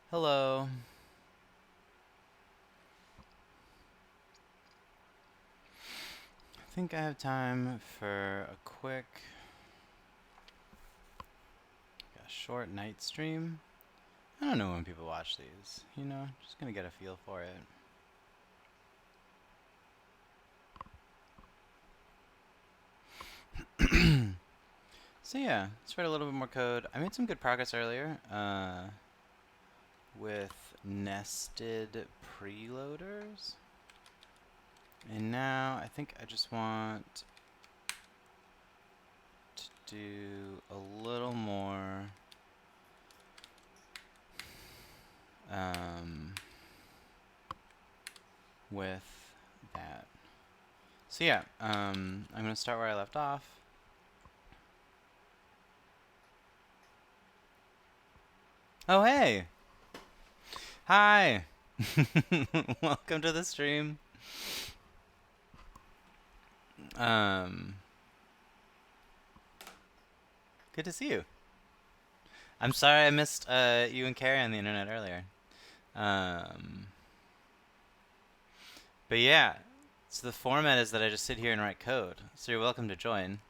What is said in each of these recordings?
Hello. I think I have time for a short night stream. I don't know when people watch these, just gonna get a feel for it. So yeah, let's write a little bit more code. I made some good progress earlier with nested preloaders. And now I think I just want to do a little more with that. So yeah, I'm going to start where I left off. Oh, hey! Hi! Welcome to the stream. Good to see you. I'm sorry I missed you and Carrie on the internet earlier. But yeah, so the format is that I just sit here and write code. So you're welcome to join.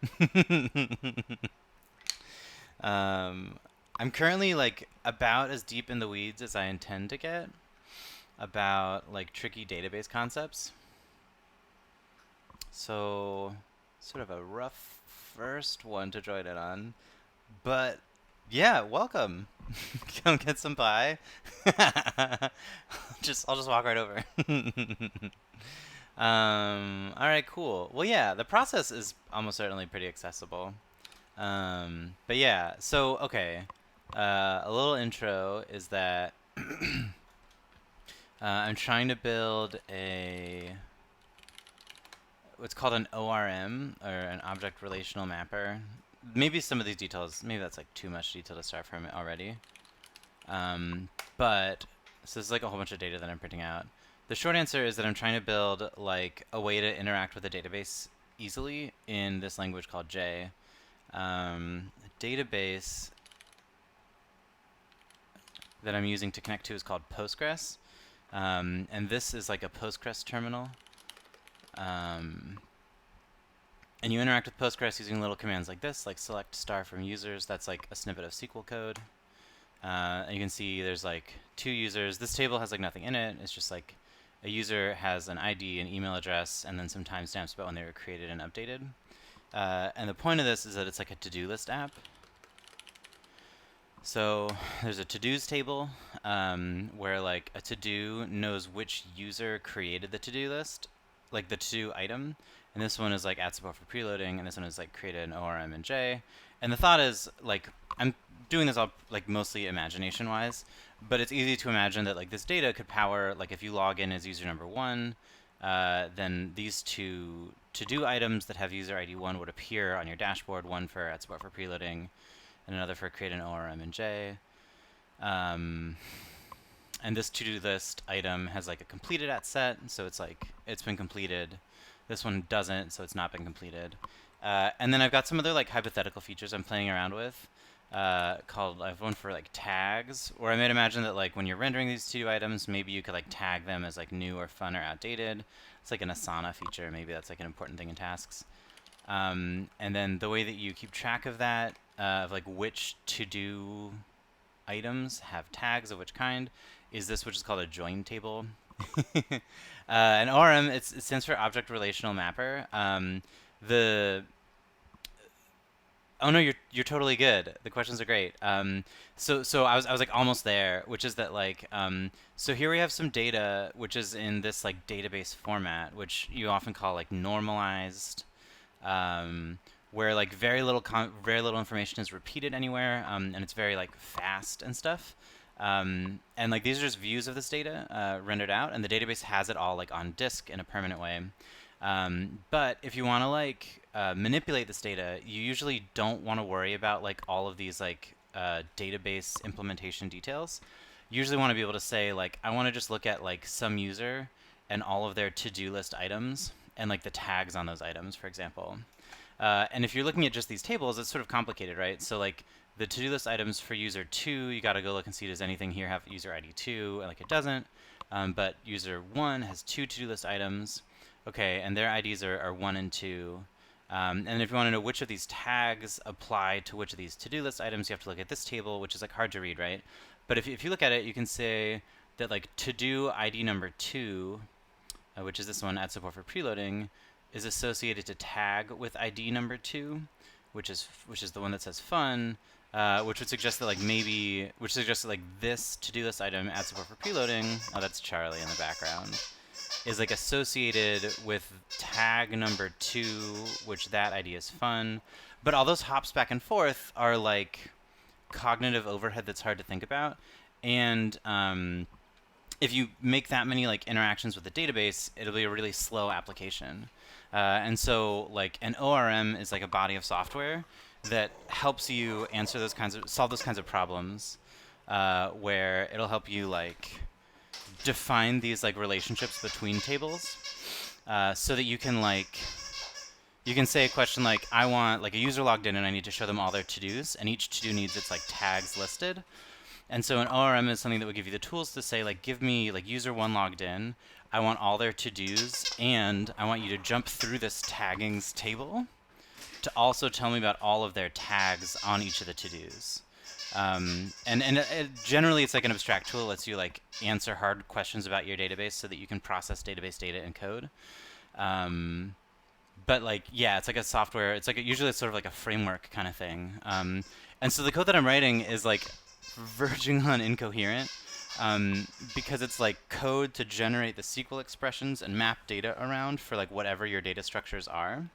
I'm currently like about as deep in the weeds as I intend to get about like tricky database concepts. So sort of a rough first one to join in on. But yeah, welcome. Come get some pie. I'll just walk right over. All right, cool. Well, yeah, the process is almost certainly pretty accessible. But yeah, so okay. A little intro is that I'm trying to build what's called an ORM, or an object relational mapper. Maybe some of these details, maybe that's like too much detail to start from already. But so this is like a whole bunch of data that I'm printing out. The short answer is that I'm trying to build like a way to interact with a database easily in this language called J. Database that I'm using to connect to is called Postgres. And this is like a Postgres terminal. And you interact with Postgres using little commands like this, like select star from users. That's like a snippet of SQL code. And you can see there's like 2 users. This table has like nothing in it. It's just like a user has an ID, an email address, and then some timestamps about when they were created and updated. And the point of this is that it's like a to-do list app. So there's a to-dos table where like a to-do knows which user created the to-do list, like the to-do item. And this one is like add support for preloading, and this one is like created an ORM in J. And the thought is like I'm doing this all like mostly imagination wise, but it's easy to imagine that like this data could power, like if you log in as user number 1, then these 2 to-do items that have user ID 1 would appear on your dashboard, one for add support for preloading and another for create an ORM in J. And this to-do list item has like a completed at set, so it's like it's been completed. This one doesn't, so it's not been completed. And then I've got some other like hypothetical features I'm playing around with. I have one for like tags, where I might imagine that like when you're rendering these 2 items, maybe you could like tag them as like new or fun or outdated. It's like an Asana feature. Maybe that's like an important thing in tasks. And then the way that you keep track of that, of like which to-do items have tags of which kind, is this, which is called a join table. An ORM, it stands for Object Relational Mapper. The Oh no, you're totally good. The questions are great. So I was like almost there, which is that like so here we have some data which is in this like database format, which you often call like normalized, where like very little information is repeated anywhere, and it's very like fast and stuff. And like these are just views of this data rendered out, and the database has it all like on disk in a permanent way. But if you want to like manipulate this data, you usually don't want to worry about like all of these like database implementation details. You usually want to be able to say like I want to just look at like some user and all of their to-do list items and like the tags on those items, for example. And if you're looking at just these tables, it's sort of complicated, right? So like the to-do list items for user 2, you got to go look and see does anything here have user ID 2, and like it doesn't. But user 1 has 2 to-do list items. Okay, and their IDs are 1 and 2. And if you want to know which of these tags apply to which of these to-do list items, you have to look at this table, which is like hard to read, right? But if you look at it, you can say that like to-do ID number 2, which is this one, add support for preloading, is associated to tag with ID number 2, which is the one that says fun, which would suggest that like this to-do list item, add support for preloading, oh that's Charlie in the background, is like associated with tag number 2, which that ID is fun. But all those hops back and forth are like cognitive overhead that's hard to think about. And if you make that many like interactions with the database, it'll be a really slow application. And so like an ORM is like a body of software that helps you solve those kinds of problems, where it'll help you like define these like relationships between tables, so that you can say a question like, I want like a user logged in and I need to show them all their to-dos, and each to-do needs its like tags listed. And so an ORM is something that would give you the tools to say like, give me like user 1 logged in, I want all their to-dos, and I want you to jump through this taggings table to also tell me about all of their tags on each of the to-dos. Generally it's like an abstract tool that lets you like answer hard questions about your database so that you can process database data in code. But like, yeah, it's like a software, it's like usually it's sort of like a framework kind of thing. And so the code that I'm writing is like verging on incoherent, because it's like code to generate the SQL expressions and map data around for like whatever your data structures are.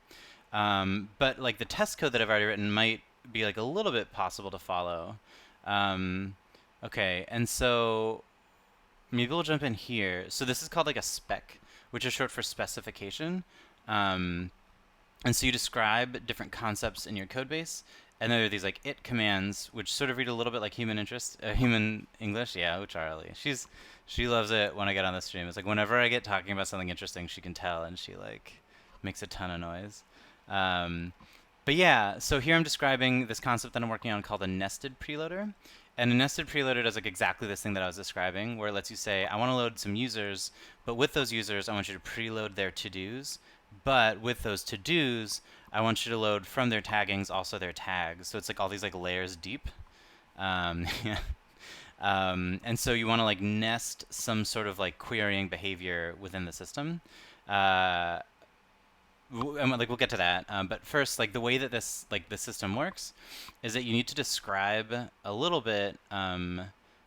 But like the test code that I've already written might be like a little bit possible to follow. Okay, and so maybe we'll jump in here. So this is called like a spec, which is short for specification. And so you describe different concepts in your code base, and there are these like it commands, which sort of read a little bit like human English. Yeah, oh, Charlie. She loves it when I get on the stream. It's like whenever I get talking about something interesting, she can tell, and she like makes a ton of noise. But yeah, so here I'm describing this concept that I'm working on called a nested preloader. And a nested preloader does like exactly this thing that I was describing, where it lets you say, I want to load some users, but with those users, I want you to preload their to-dos. But with those to-dos, I want you to load from their taggings also their tags. So it's like all these like layers deep. And so you want to like nest some sort of like querying behavior within the system. And like we'll get to that, but first, like the way that this the system works is that you need to describe a little bit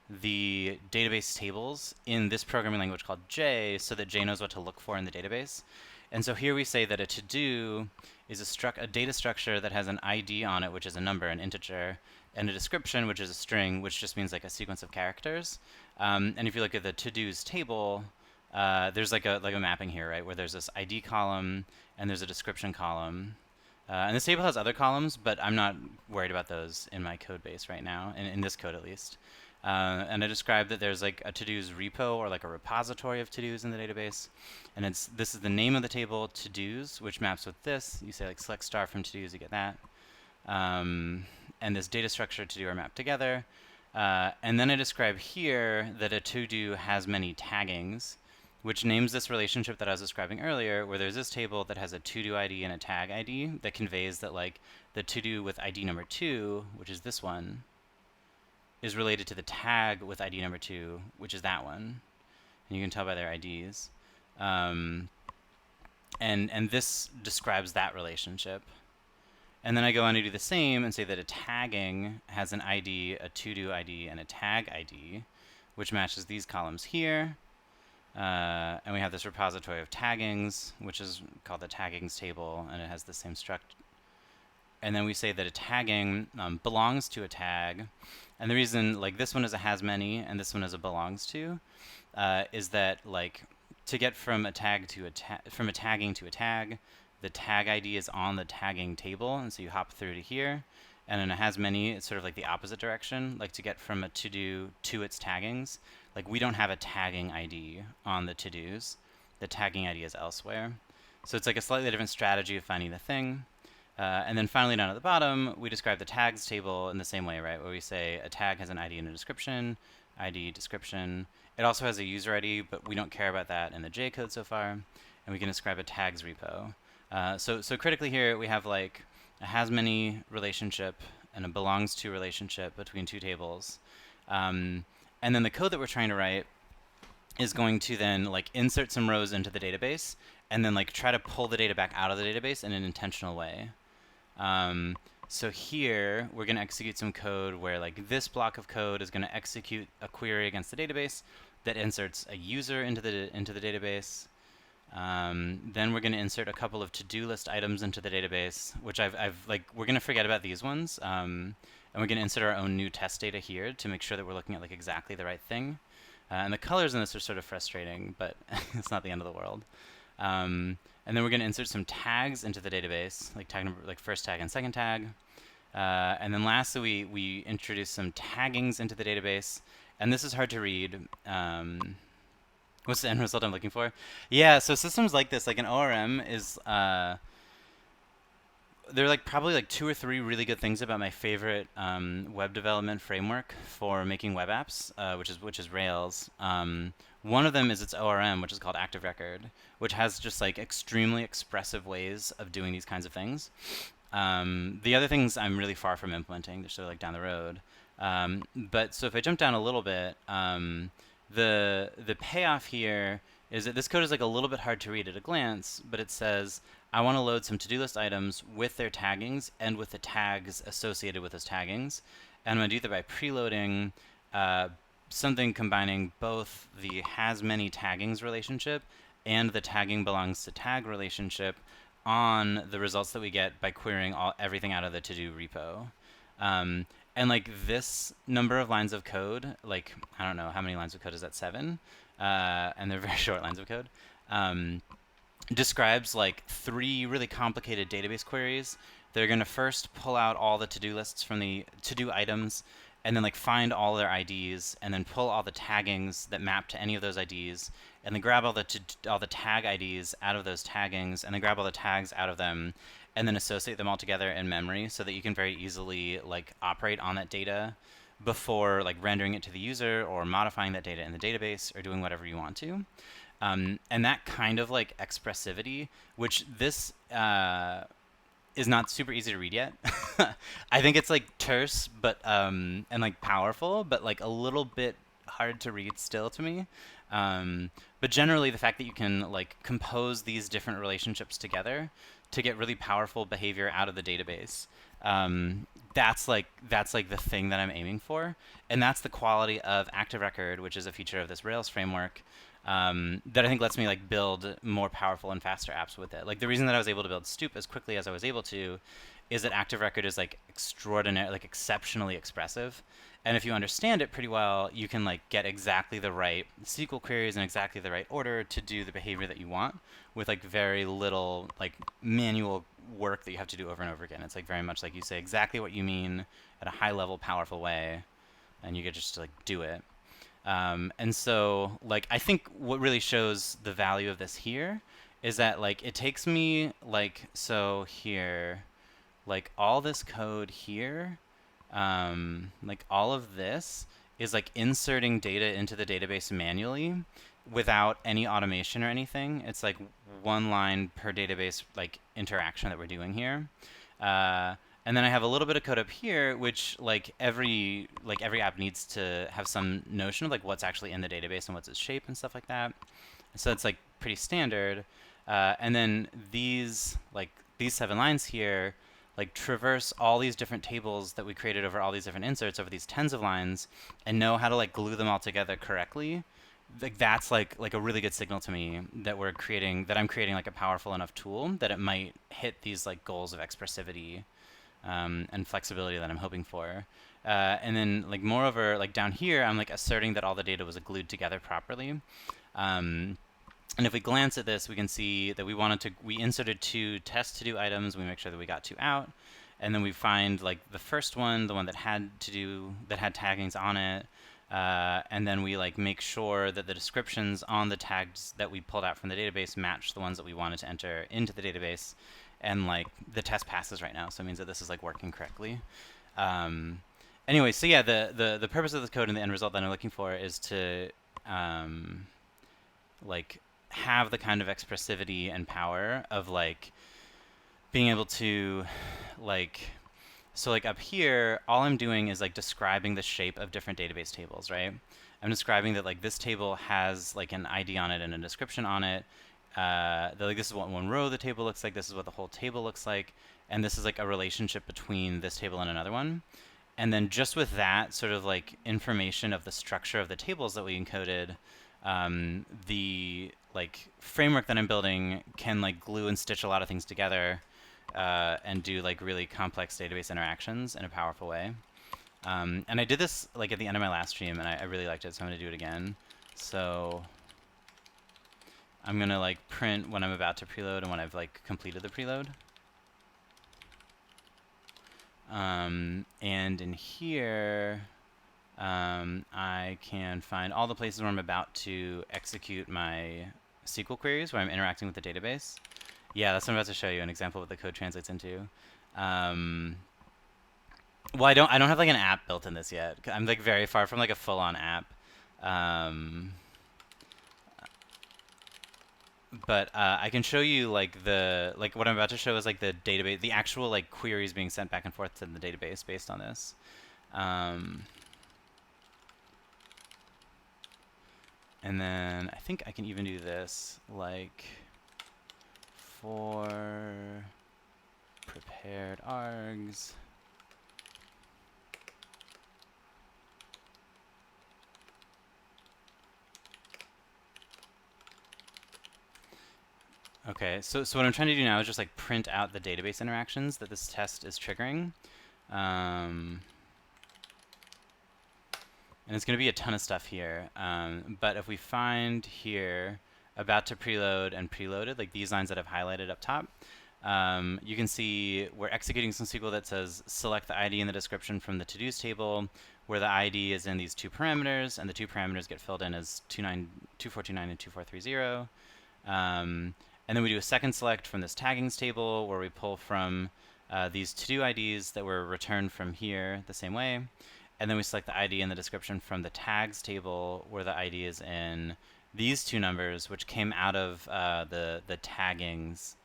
the database tables in this programming language called J, so that J knows what to look for in the database. And so here we say that a to-do is a data structure that has an ID on it, which is a number, an integer, and a description, which is a string, which just means like a sequence of characters. And if you look at the to-dos table, there's like a mapping here, right, where there's this ID column and there's a description column. And this table has other columns, but I'm not worried about those in my code base right now, in this code at least. And I described that there's like a to-dos repo, or like a repository of to-dos in the database. And this is the name of the table, to-dos, which maps with this. You say like select star from to-dos, you get that. And this data structure to-do are mapped together. And then I describe here that a to-do has many taggings, which names this relationship that I was describing earlier, where there's this table that has a to-do ID and a tag ID that conveys that like the to-do with ID number 2, which is this one, is related to the tag with ID number 2, which is that one. And you can tell by their IDs. And this describes that relationship. And then I go on to do the same and say that a tagging has an ID, a to-do ID, and a tag ID, which matches these columns here. And we have this repository of taggings, which is called the taggings table, and it has the same struct. And then we say that a tagging belongs to a tag. And the reason like this one is a has many and this one is a belongs to, is that like to get from a tag to from a tagging to a tag, the tag ID is on the tagging table, and so you hop through to here. And in a has many, it's sort of like the opposite direction, like to get from a to-do to its taggings. Like we don't have a tagging ID on the to-dos. The tagging ID is elsewhere. So it's like a slightly different strategy of finding the thing. And then finally down at the bottom, we describe the tags table in the same way, right? Where we say a tag has an ID and a description, ID, description. It also has a user ID, but we don't care about that in the J code so far. And we can describe a tags repo. So critically here, we have like a has many relationship and a belongs to relationship between two tables. And then the code that we're trying to write is going to then like insert some rows into the database and then like try to pull the data back out of the database in an intentional way. So here we're going to execute some code where like this block of code is going to execute a query against the database that inserts a user into the database. Then we're going to insert a couple of to-do list items into the database, which I've like we're going to forget about these ones, and we're going to insert our own new test data here to make sure that we're looking at like exactly the right thing. And the colors in this are sort of frustrating, but it's not the end of the world. And then we're going to insert some tags into the database, like tag number, like first tag and second tag. And then lastly, we introduce some taggings into the database. And this is hard to read. What's the end result I'm looking for? Yeah, so systems like this, like an ORM, is there are like probably like 2 or 3 really good things about my favorite web development framework for making web apps, which is Rails. One of them is its ORM, which is called Active Record, which has just like extremely expressive ways of doing these kinds of things. The other things I'm really far from implementing; they're sort of like down the road. But so if I jump down a little bit, the payoff here is that this code is like a little bit hard to read at a glance, but it says I want to load some to-do list items with their taggings and with the tags associated with those taggings. And I'm going to do that by preloading something combining both the has many taggings relationship and the tagging belongs to tag relationship on the results that we get by querying everything out of the to-do repo. And like this number of lines of code, like I don't know how many lines of code is that, 7, and they're very short lines of code. Describes like 3 really complicated database queries. They're going to first pull out all the to-do lists from the to-do items and then like find all their IDs and then pull all the taggings that map to any of those IDs and then grab all the tag IDs out of those taggings and then grab all the tags out of them and then associate them all together in memory so that you can very easily like operate on that data before like rendering it to the user or modifying that data in the database or doing whatever you want to. And that kind of like expressivity, which this is not super easy to read yet. I think it's like terse, but and like powerful, but like a little bit hard to read still to me. But generally, the fact that you can like compose these different relationships together to get really powerful behavior out of the database, that's like the thing that I'm aiming for, and that's the quality of Active Record, which is a feature of this Rails framework. That I think lets me like build more powerful and faster apps with it. Like the reason that I was able to build Stoop as quickly as I was able to is that Active Record is like extraordinary, like exceptionally expressive. And if you understand it pretty well, you can like get exactly the right SQL queries in exactly the right order to do the behavior that you want with like very little like manual work that you have to do over and over again. It's like very much like you say exactly what you mean at a high level, powerful way, and you get just to like do it. And so like I think what really shows the value of this here is that like it takes me like so here like all this code here like all of this is like inserting data into the database manually without any automation or anything. It's like 1 line per database like interaction that we're doing here. And then I have a little bit of code up here, which like every app needs to have some notion of like what's actually in the database and what's its shape and stuff like that. So it's like pretty standard. And then these 7 lines here like traverse all these different tables that we created over all these different inserts over these tens of lines and know how to like glue them all together correctly. Like that's like a really good signal to me that I'm creating like a powerful enough tool that it might hit these like goals of expressivity and flexibility that I'm hoping for. And then like moreover, like down here, I'm like asserting that all the data was glued together properly. And if we glance at this, we can see that we inserted 2 test to do items. We make sure that we got 2 out. And then we find like the first one, the one that had taggings on it. And then we like make sure that the descriptions on the tags that we pulled out from the database match the ones that we wanted to enter into the database. and like the test passes right now, so it means that this is like working correctly. Anyway, so yeah, the purpose of this code and the end result that I'm looking for is to like have the kind of expressivity and power of like being able to like, so like up here, all I'm doing is like describing the shape of different database tables, right? I'm describing that like this table has like an ID on it and a description on it. That like this is what one row of the table looks like, this is what the whole table looks like, and this is like a relationship between this table and another one. And then just with that sort of like information of the structure of the tables that we encoded, the like framework that I'm building can like glue and stitch a lot of things together and do like really complex database interactions in a powerful way. And I did this like at the end of my last stream, and I really liked it, so I'm going to do it again. So I'm going to like print when I'm about to preload and when I've like completed the preload. And in here, I can find all the places where I'm about to execute my SQL queries, where I'm interacting with the database. Yeah, that's what I'm about to show you, an example of what the code translates into. Well, I don't have like an app built in this yet. I'm like very far from like a full-on app. But I can show you like what I'm about to show is like the database, the actual like queries being sent back and forth to the database based on this. And then I think I can even do this like for prepared args. Okay, so what I'm trying to do now is just like print out the database interactions that this test is triggering. And it's going to be a ton of stuff here. But if we find here about to preload and preloaded, like these lines that I've highlighted up top, you can see we're executing some SQL that says select the ID in the description from the to-dos table, where the ID is in these two parameters, and the two parameters get filled in as 2429 and 2430. And then we do a second select from this taggings table, where we pull from these to-do IDs that were returned from here the same way. And then we select the ID in the description from the tags table, where the ID is in these two numbers, which came out of the taggings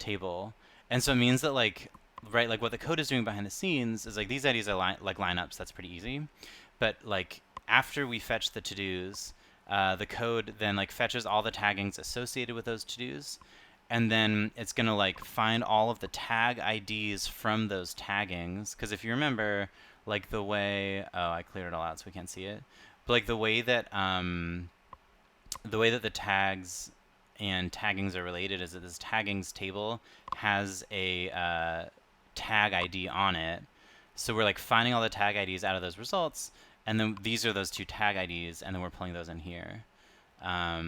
table. And so it means that like, right, like what the code is doing behind the scenes is like these IDs are like lineups. That's pretty easy. But like after we fetch the to-dos, the code then like fetches all the taggings associated with those to-dos, and then it's gonna like find all of the tag IDs from those taggings. Because if you remember, like the way, oh, I cleared it all out so we can't see it, but like the way that the tags and taggings are related is that this taggings table has a tag ID on it. So we're like finding all the tag IDs out of those results, and then these are those two tag IDs, and then we're pulling those in here. I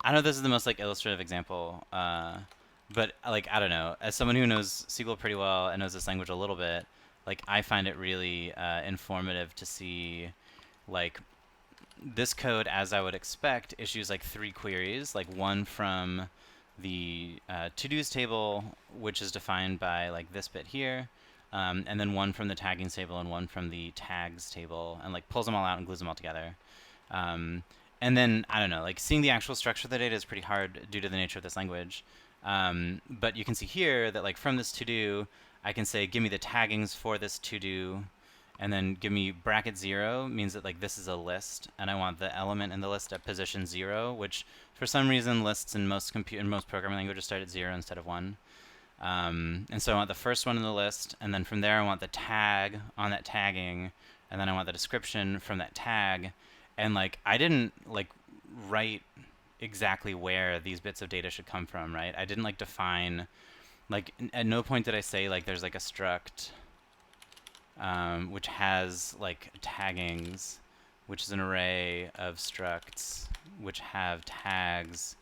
don't know if this is the most like illustrative example, but like I don't know. As someone who knows SQL pretty well and knows this language a little bit, like I find it really informative to see like this code, as I would expect, issues like three queries, like one from the to-dos table, which is defined by like this bit here, and then one from the tagging table and one from the tags table, and like pulls them all out and glues them all together. And then, I don't know, like seeing the actual structure of the data is pretty hard due to the nature of this language. But you can see here that like from this to-do, I can say, give me the taggings for this to-do, and then give me bracket 0 means that like this is a list, and I want the element in the list at position 0, which for some reason lists in most programming languages start at 0 instead of 1. And so I want the first one in the list, and then from there I want the tag on that tagging, and then I want the description from that tag. And like I didn't like write exactly where these bits of data should come from, right? I didn't like define, like at no point did I say like there's like a struct which has like taggings, which is an array of structs which have tags,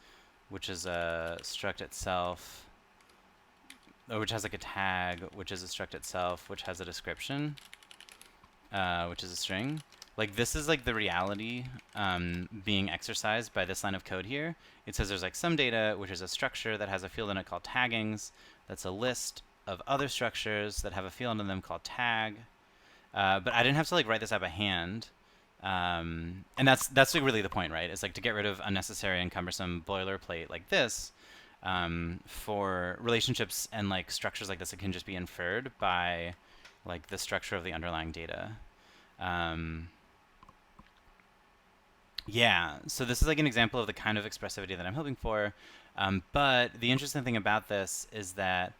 which is a struct itself, or which has like a tag, which is a struct itself, which has a description, which is a string. like this is like the reality being exercised by this line of code here. It says there's like some data, which is a structure that has a field in it called taggings. That's a list of other structures that have a field in them called tag. But I didn't have to like write this out by hand. And that's like really the point, right? It's like to get rid of unnecessary and cumbersome boilerplate like this. For relationships and like structures like this, it can just be inferred by like the structure of the underlying data. Yeah, so this is like an example of the kind of expressivity that I'm hoping for. But the interesting thing about this is that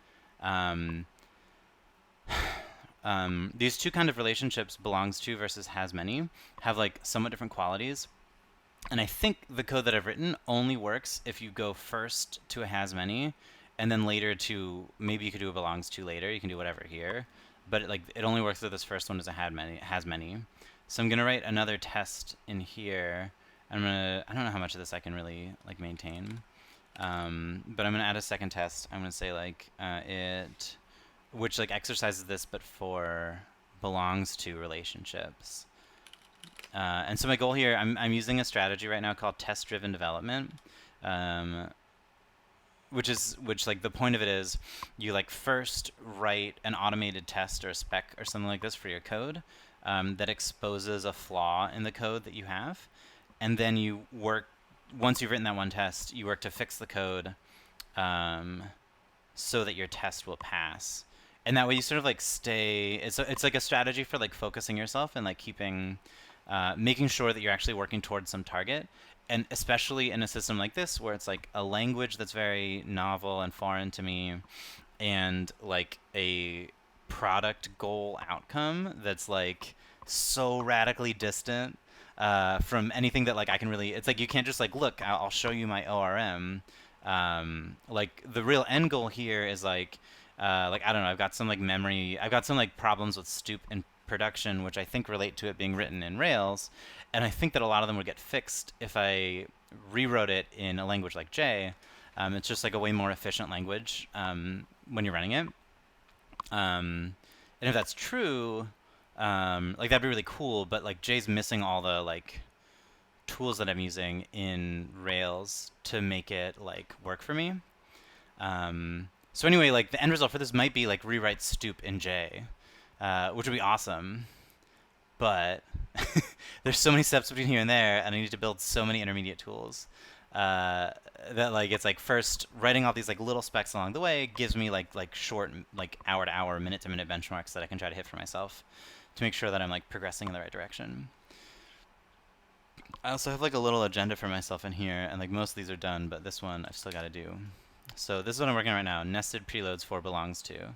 these two kind of relationships, belongs to versus has many, have like somewhat different qualities. And I think the code that I've written only works if you go first to a has many, and then later to, maybe you could do a belongs to later. You can do whatever here, but it only works if this first one is a has many. So I'm gonna write another test in here. I don't know how much of this I can really like maintain, but I'm gonna add a second test. I'm gonna say like which like exercises this, but for belongs to relationships. And so my goal here, I'm using a strategy right now called test-driven development, which like the point of it is you like first write an automated test or a spec or something like this for your code that exposes a flaw in the code that you have, and then you work, once you've written that one test, you work to fix the code so that your test will pass. And that way you sort of like stay, it's like a strategy for like focusing yourself and like keeping, making sure that you're actually working towards some target. And especially in a system like this where it's like a language that's very novel and foreign to me, and like a product goal outcome that's like so radically distant from anything that like I can really, it's like you can't just like, look, I'll show you my ORM. Like the real end goal here is like I don't know, I've got some like I've got some like problems with stoop in production, which I think relate to it being written in Rails, and I think that a lot of them would get fixed if I rewrote it in a language like J. It's just like a way more efficient language when you're running it. And if that's true, like that'd be really cool, but like J's missing all the like tools that I'm using in Rails to make it like work for me. So anyway, like the end result for this might be like rewrite stoop in J, which would be awesome. But there's so many steps between here and there, and I need to build so many intermediate tools that like it's like first writing all these like little specs along the way gives me like short like hour to hour, minute to minute benchmarks that I can try to hit for myself to make sure that I'm like progressing in the right direction. I also have like a little agenda for myself in here, and like most of these are done, but this one I've still got to do. So this is what I'm working on right now, nested preloads for belongs to.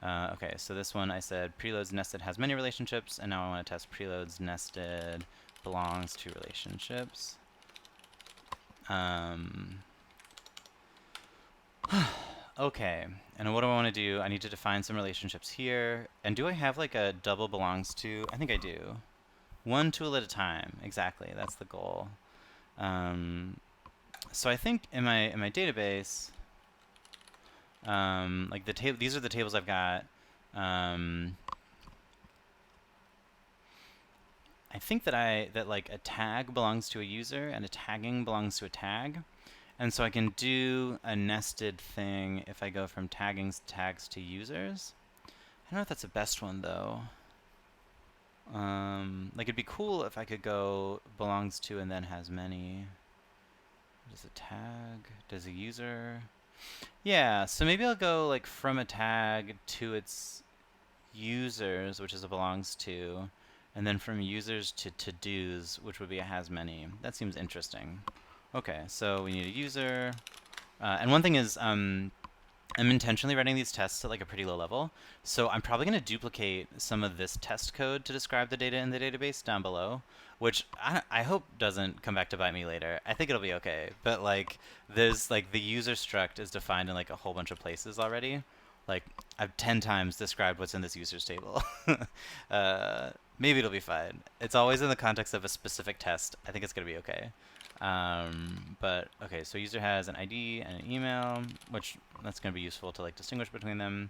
Okay, so this one I said preloads nested has many relationships, and now I want to test preloads nested belongs to relationships. Okay, and what do I want to do? I need to define some relationships here. And do I have like a double belongs to? I think I do. One tool at a time. Exactly, that's the goal. So I think in my database, like these are the tables I've got. I think that like a tag belongs to a user and a tagging belongs to a tag. And so I can do a nested thing if I go from tags to users. I don't know if that's the best one though. Like it'd be cool if I could go belongs to and then has many. Does a tag? Does a user? Yeah, so maybe I'll go like from a tag to its users, which is a belongs to, and then from users to to-dos, which would be a has many. That seems interesting. Okay, so we need a user. And one thing is, I'm intentionally writing these tests at like a pretty low level, so I'm probably going to duplicate some of this test code to describe the data in the database down below, which I hope doesn't come back to bite me later. I think it'll be okay, but like there's like the user struct is defined in like a whole bunch of places already. Like I've 10 times described what's in this users table. Maybe it'll be fine. It's always in the context of a specific test. I think it's going to be okay. But okay, so user has an ID and an email, which that's going to be useful to like distinguish between them.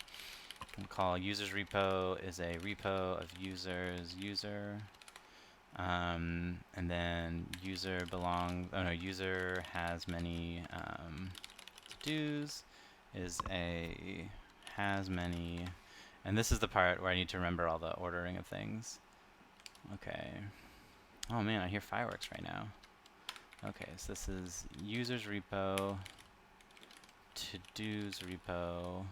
We'll call users repo is a repo of users user. And then user belongs, oh no, user has many to-dos is a has many, and this is the part where I need to remember all the ordering of things. Okay. Oh man, I hear fireworks right now. Okay, so this is users repo, to-dos repo,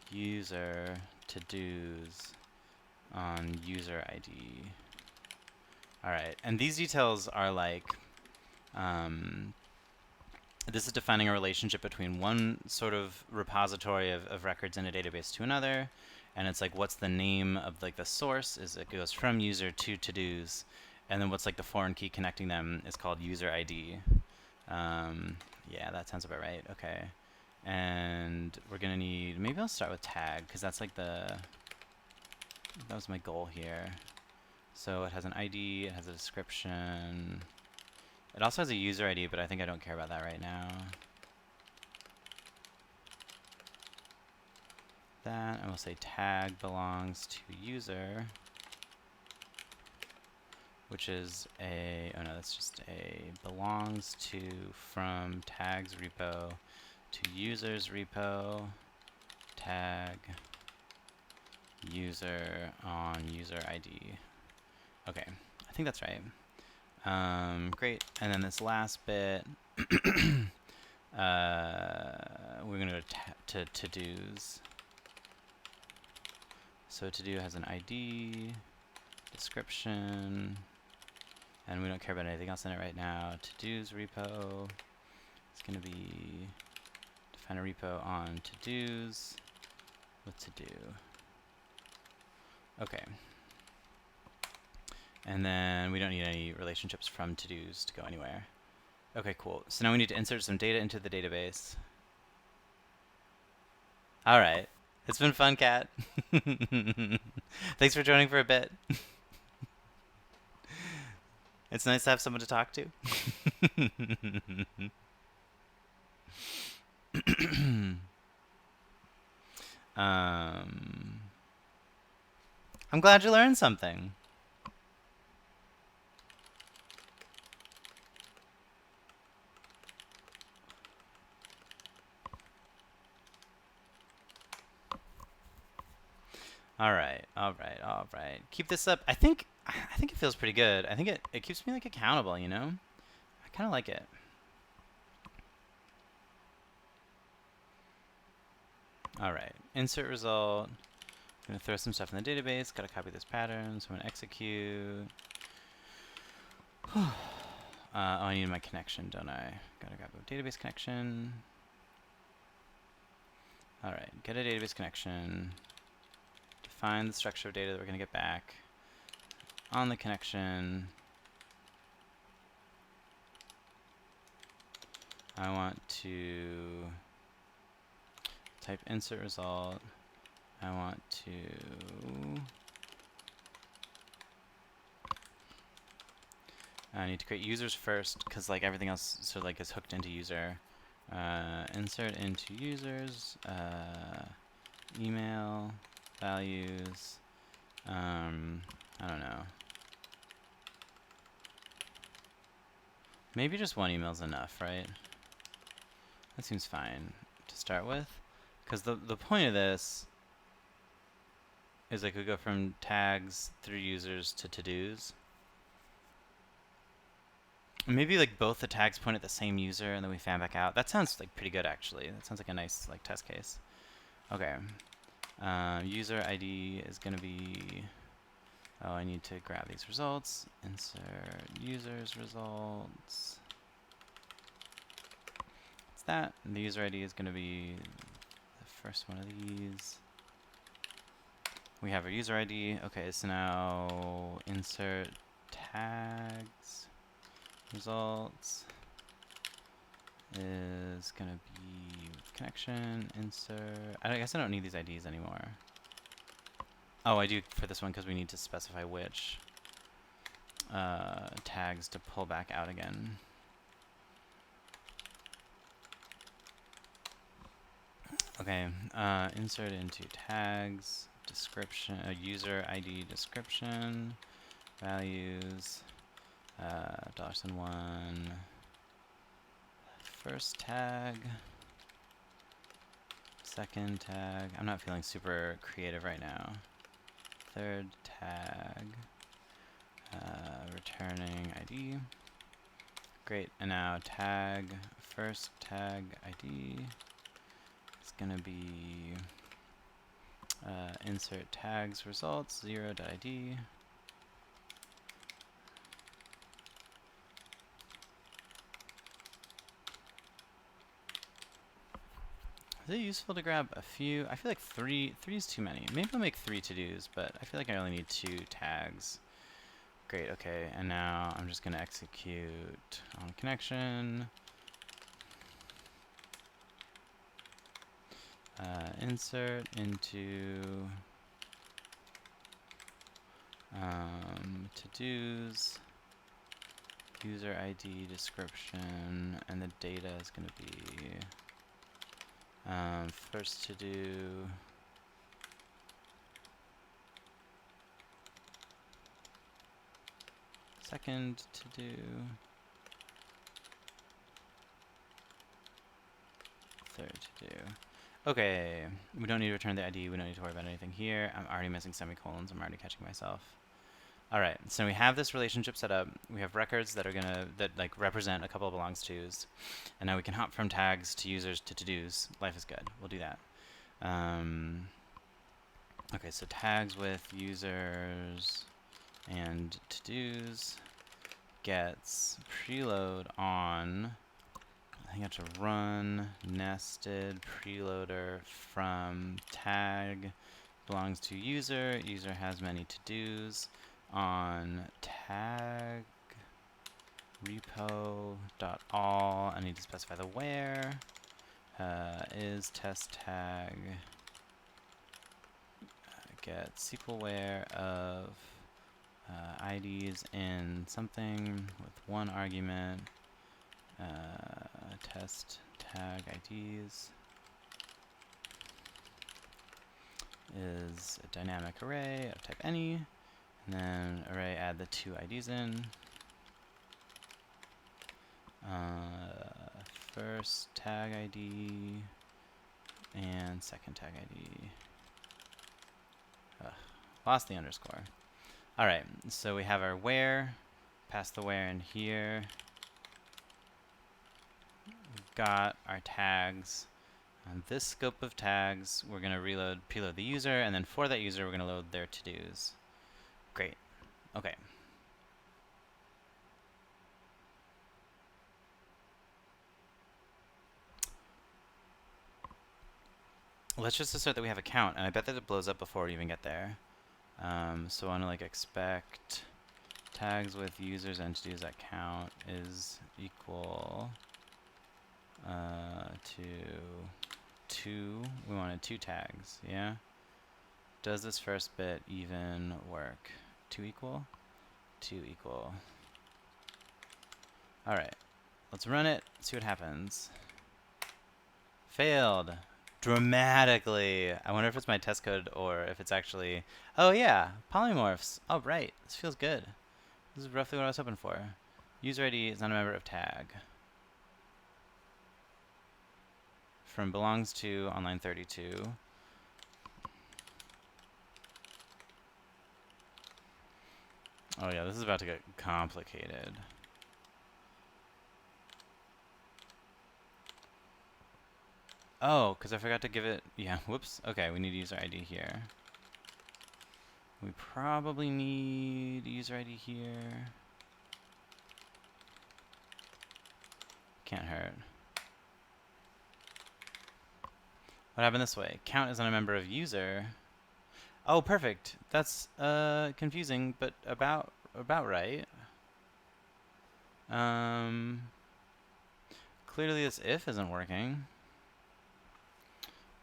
user to-dos on user ID. Alright, and these details are like, this is defining a relationship between one sort of repository of records in a database to another, and it's like what's the name of like the source is it goes from user to to-dos, and then what's like the foreign key connecting them is called user ID. Yeah, that sounds about right. Okay, and we're gonna need, maybe I'll start with tag because that's like that was my goal here. So it has an ID, it has a description. It also has a user ID, but I think I don't care about that right now. That, I will say tag belongs to user, which is a, oh no, that's just a belongs to from tags repo to users repo, tag user on user ID. Okay, I think that's right. Great, and then this last bit, we're gonna go to to-dos. So to-do has an ID, description, and we don't care about anything else in it right now. To-dos repo, it's gonna be define a repo on to-dos with to-do. Okay. And then we don't need any relationships from to-dos to go anywhere. Okay, cool. So now we need to insert some data into the database. All right. It's been fun, Kat. Thanks for joining for a bit. It's nice to have someone to talk to. I'm glad you learned something. All right. Keep this up. I think it feels pretty good. I think it keeps me like accountable, you know? I kind of like it. All right. Insert result. I'm going to throw some stuff in the database. Got to copy this pattern. So I'm going to execute. Oh, I need my connection, don't I? Got to grab a database connection. All right. Get a database connection. Define the structure of data that we're going to get back. On the connection, I want to type insert result. I want to I need to create users first because like everything else sort of like is hooked into user. Insert into users, email, values, I don't know. Maybe just one email is enough, right? That seems fine to start with. Because the point of this is I could go from tags through users to to-dos. Maybe like both the tags point at the same user and then we fan back out. That sounds like pretty good actually. That sounds like a nice like test case. Okay. User ID is going to be... Oh, I need to grab these results. Insert users results. What's that? And the user ID is going to be the first one of these. We have our user ID. Okay, so now insert tags results is going to be connection, insert. I guess I don't need these IDs anymore. Oh, I do for this one because we need to specify which tags to pull back out again. Okay, insert into tags, description, user ID description. values, $1, first tag, second tag. I'm not feeling super creative right now. Third tag, returning ID. Great, and now tag, first tag ID. It's gonna be insert tags results, 0.id. Is it useful to grab a few? I feel like three is too many. Maybe I'll make 3 to-dos, but I feel like I only need 2 tags. Great, okay, and now I'm just gonna execute on connection. Insert into to-dos, user ID description, and the data is going to be first to-do, second to-do, third to-do. Okay, we don't need to return the ID, we don't need to worry about anything here. I'm already missing semicolons, I'm already catching myself. Alright, so we have this relationship set up. We have records that are that like represent a couple of belongs to's. And now we can hop from tags to users to to-dos. Life is good. We'll do that. Okay, so tags with users and to-dos gets preload on. I think I have to run nested preloader from tag belongs to user. User has many to-dos. On tag repo.all, I need to specify the where. Is test tag get SQL where of IDs in something with 1 argument. Test tag IDs is a dynamic array of type any. And then array, add the 2 IDs in. First tag ID and second tag ID. Lost the underscore. Alright, so we have our where. Pass the where in here. We've got our tags. On this scope of tags, we're going to preload the user, and then for that user, we're going to load their to-dos. Great. Okay. Let's just assert that we have a count, and I bet that it blows up before we even get there. So I want to like expect tags with users and to-dos that count is equal to 2. We wanted 2 tags, yeah? Does this first bit even work? 2 equal? 2 equal. Alright, let's run it, see what happens. Failed. Dramatically. I wonder if it's my test code or if it's actually... Oh yeah, polymorphs. Oh right, this feels good. This is roughly what I was hoping for. User ID is not a member of tag. From belongs to on line 32. Oh yeah, this is about to get complicated. Oh, because I forgot to give it... Yeah, whoops. Okay, we need user ID here. We probably need user ID here. Can't hurt. What happened this way? Count is not a member of user. Oh, perfect. That's confusing, but about right. Clearly this if isn't working.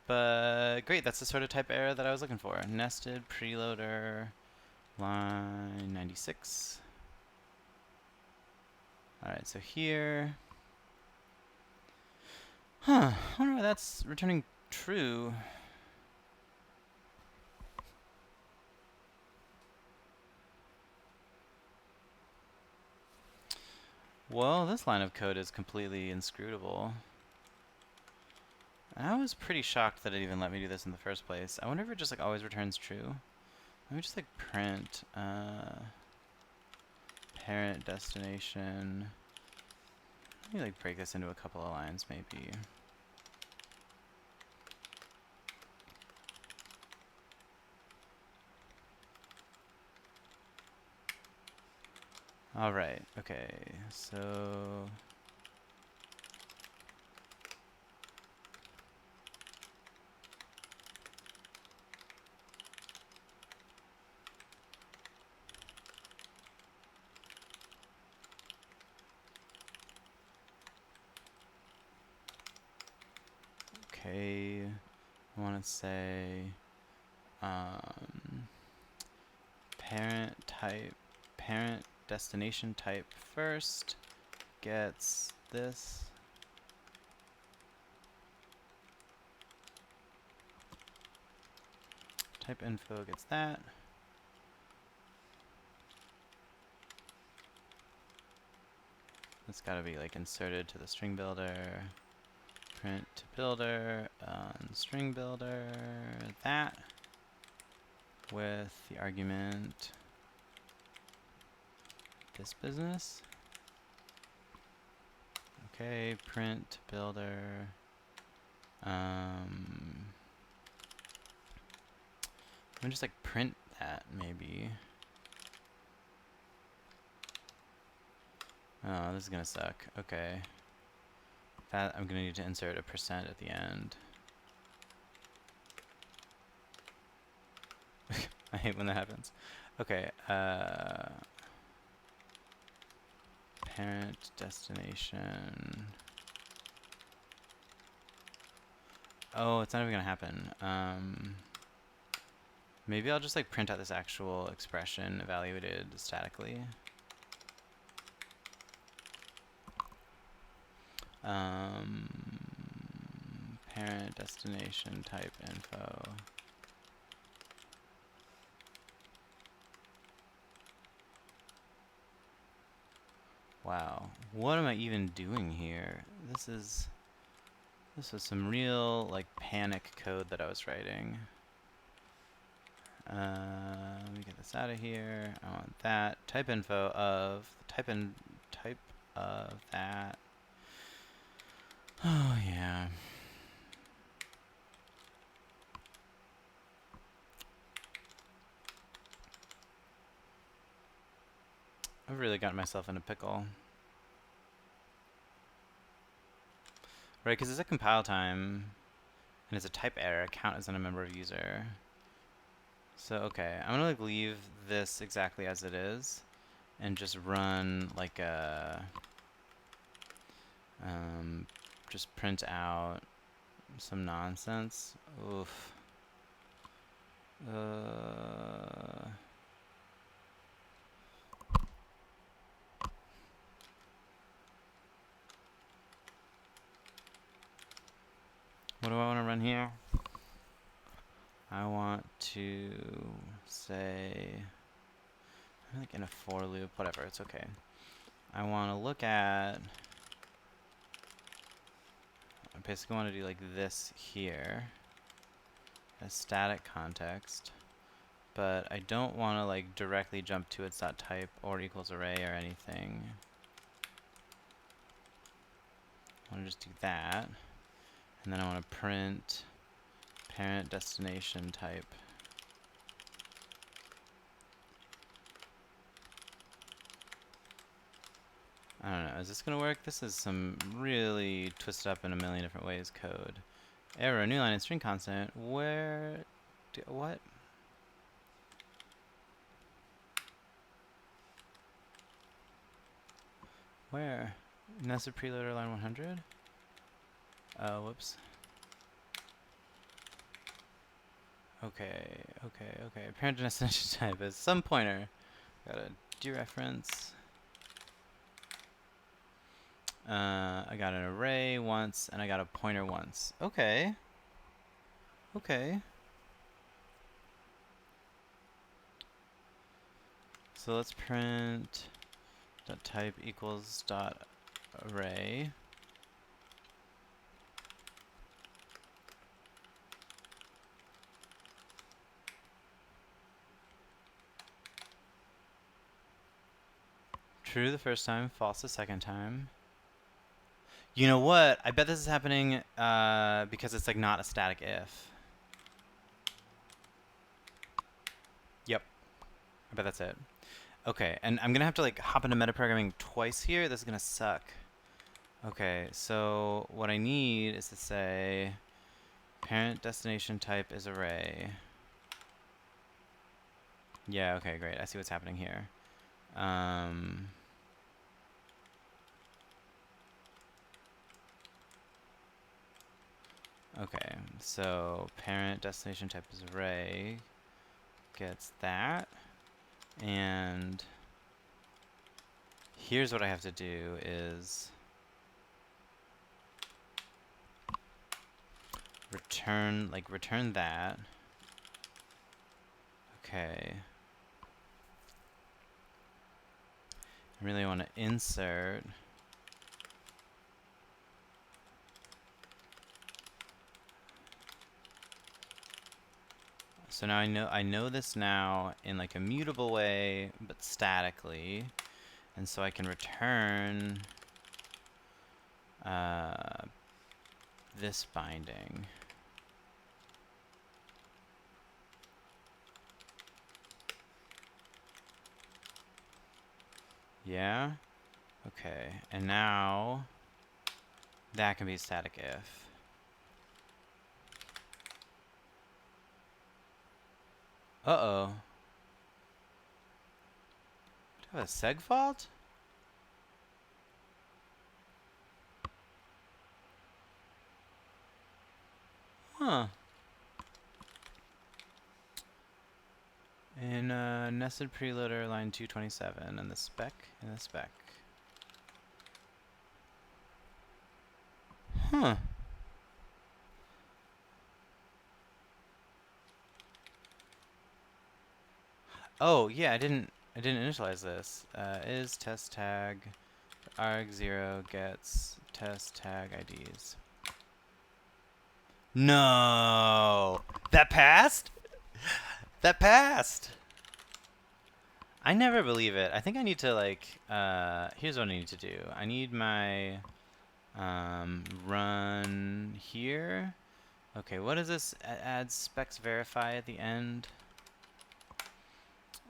But great, that's the sort of type error that I was looking for. Nested preloader line 96. Alright, so here. Huh, I wonder why that's returning true. Well, this line of code is completely inscrutable. And I was pretty shocked that it even let me do this in the first place. I wonder if it just like always returns true. Let me just like print parent destination. Let me like break this into a couple of lines maybe. All right, okay, so okay, I want to say parent destination type first gets this. Type info gets that. It's got to be like inserted to the string builder. Print to builder on string builder that with the argument this business. Okay, print builder. I'm just like print that maybe. Oh, this is gonna suck. Okay. That I'm gonna need to insert a % at the end. I hate when that happens. Okay, parent destination. Oh, it's not even gonna happen. Maybe I'll just like print out this actual expression evaluated statically. Parent destination type info. Wow, what am I even doing here? This was some real like panic code that I was writing. Let me get this out of here. I want that type info of type of that. Oh yeah. I've really gotten myself in a pickle. Right, because it's a compile time, and it's a type error, count as a member of user. So, okay, I'm gonna like leave this exactly as it is, and just run like a, just print out some nonsense. Oof. What do I want to run here? I want to say, like in a for loop, whatever, it's okay. I want to look at, I basically want to do like this here, a static context, but I don't want to like directly jump to its .type or equals array or anything. I want to just do that, and then I want to print parent destination type. I don't know, is this gonna work? This is some really twisted up in a million different ways code. Error, new line in string constant. Where, what? Where? Nested preloader line 100? Oh, whoops. Okay. Parent destination type is some pointer. Got a dereference. I got an array once, and I got a pointer once. Okay. So let's print dot type equals dot array. True the first time, false the second time. You know what? I bet this is happening because it's like not a static if. Yep. I bet that's it. Okay, and I'm gonna have to like hop into metaprogramming twice here. This is gonna suck. Okay, so what I need is to say parent destination type is array. Yeah, okay, great. I see what's happening here. Okay, so parent destination type is array gets that. And here's what I have to do is return that. Okay. I really want to insert. So now I know this now in like a mutable way, but statically, and so I can return this binding. Yeah? Okay, and now that can be static if. Uh-oh. Do I have a seg fault? Huh. In nested preloader line 227 and the spec. Huh. Oh yeah, I didn't initialize this. Is test tag arg0 gets test tag IDs. No, that passed. That passed. I never believe it. I think I need to like. Here's what I need to do. I need my run here. Okay, what is this? Add specs verify at the end.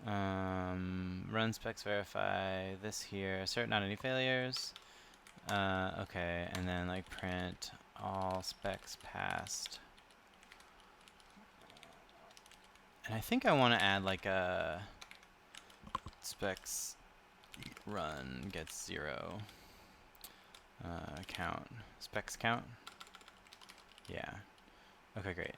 Run specs verify this here. Assert not any failures. Okay, and then like print all specs passed. And I think I want to add like a specs run gets 0 count. Specs count. Yeah. Okay, great.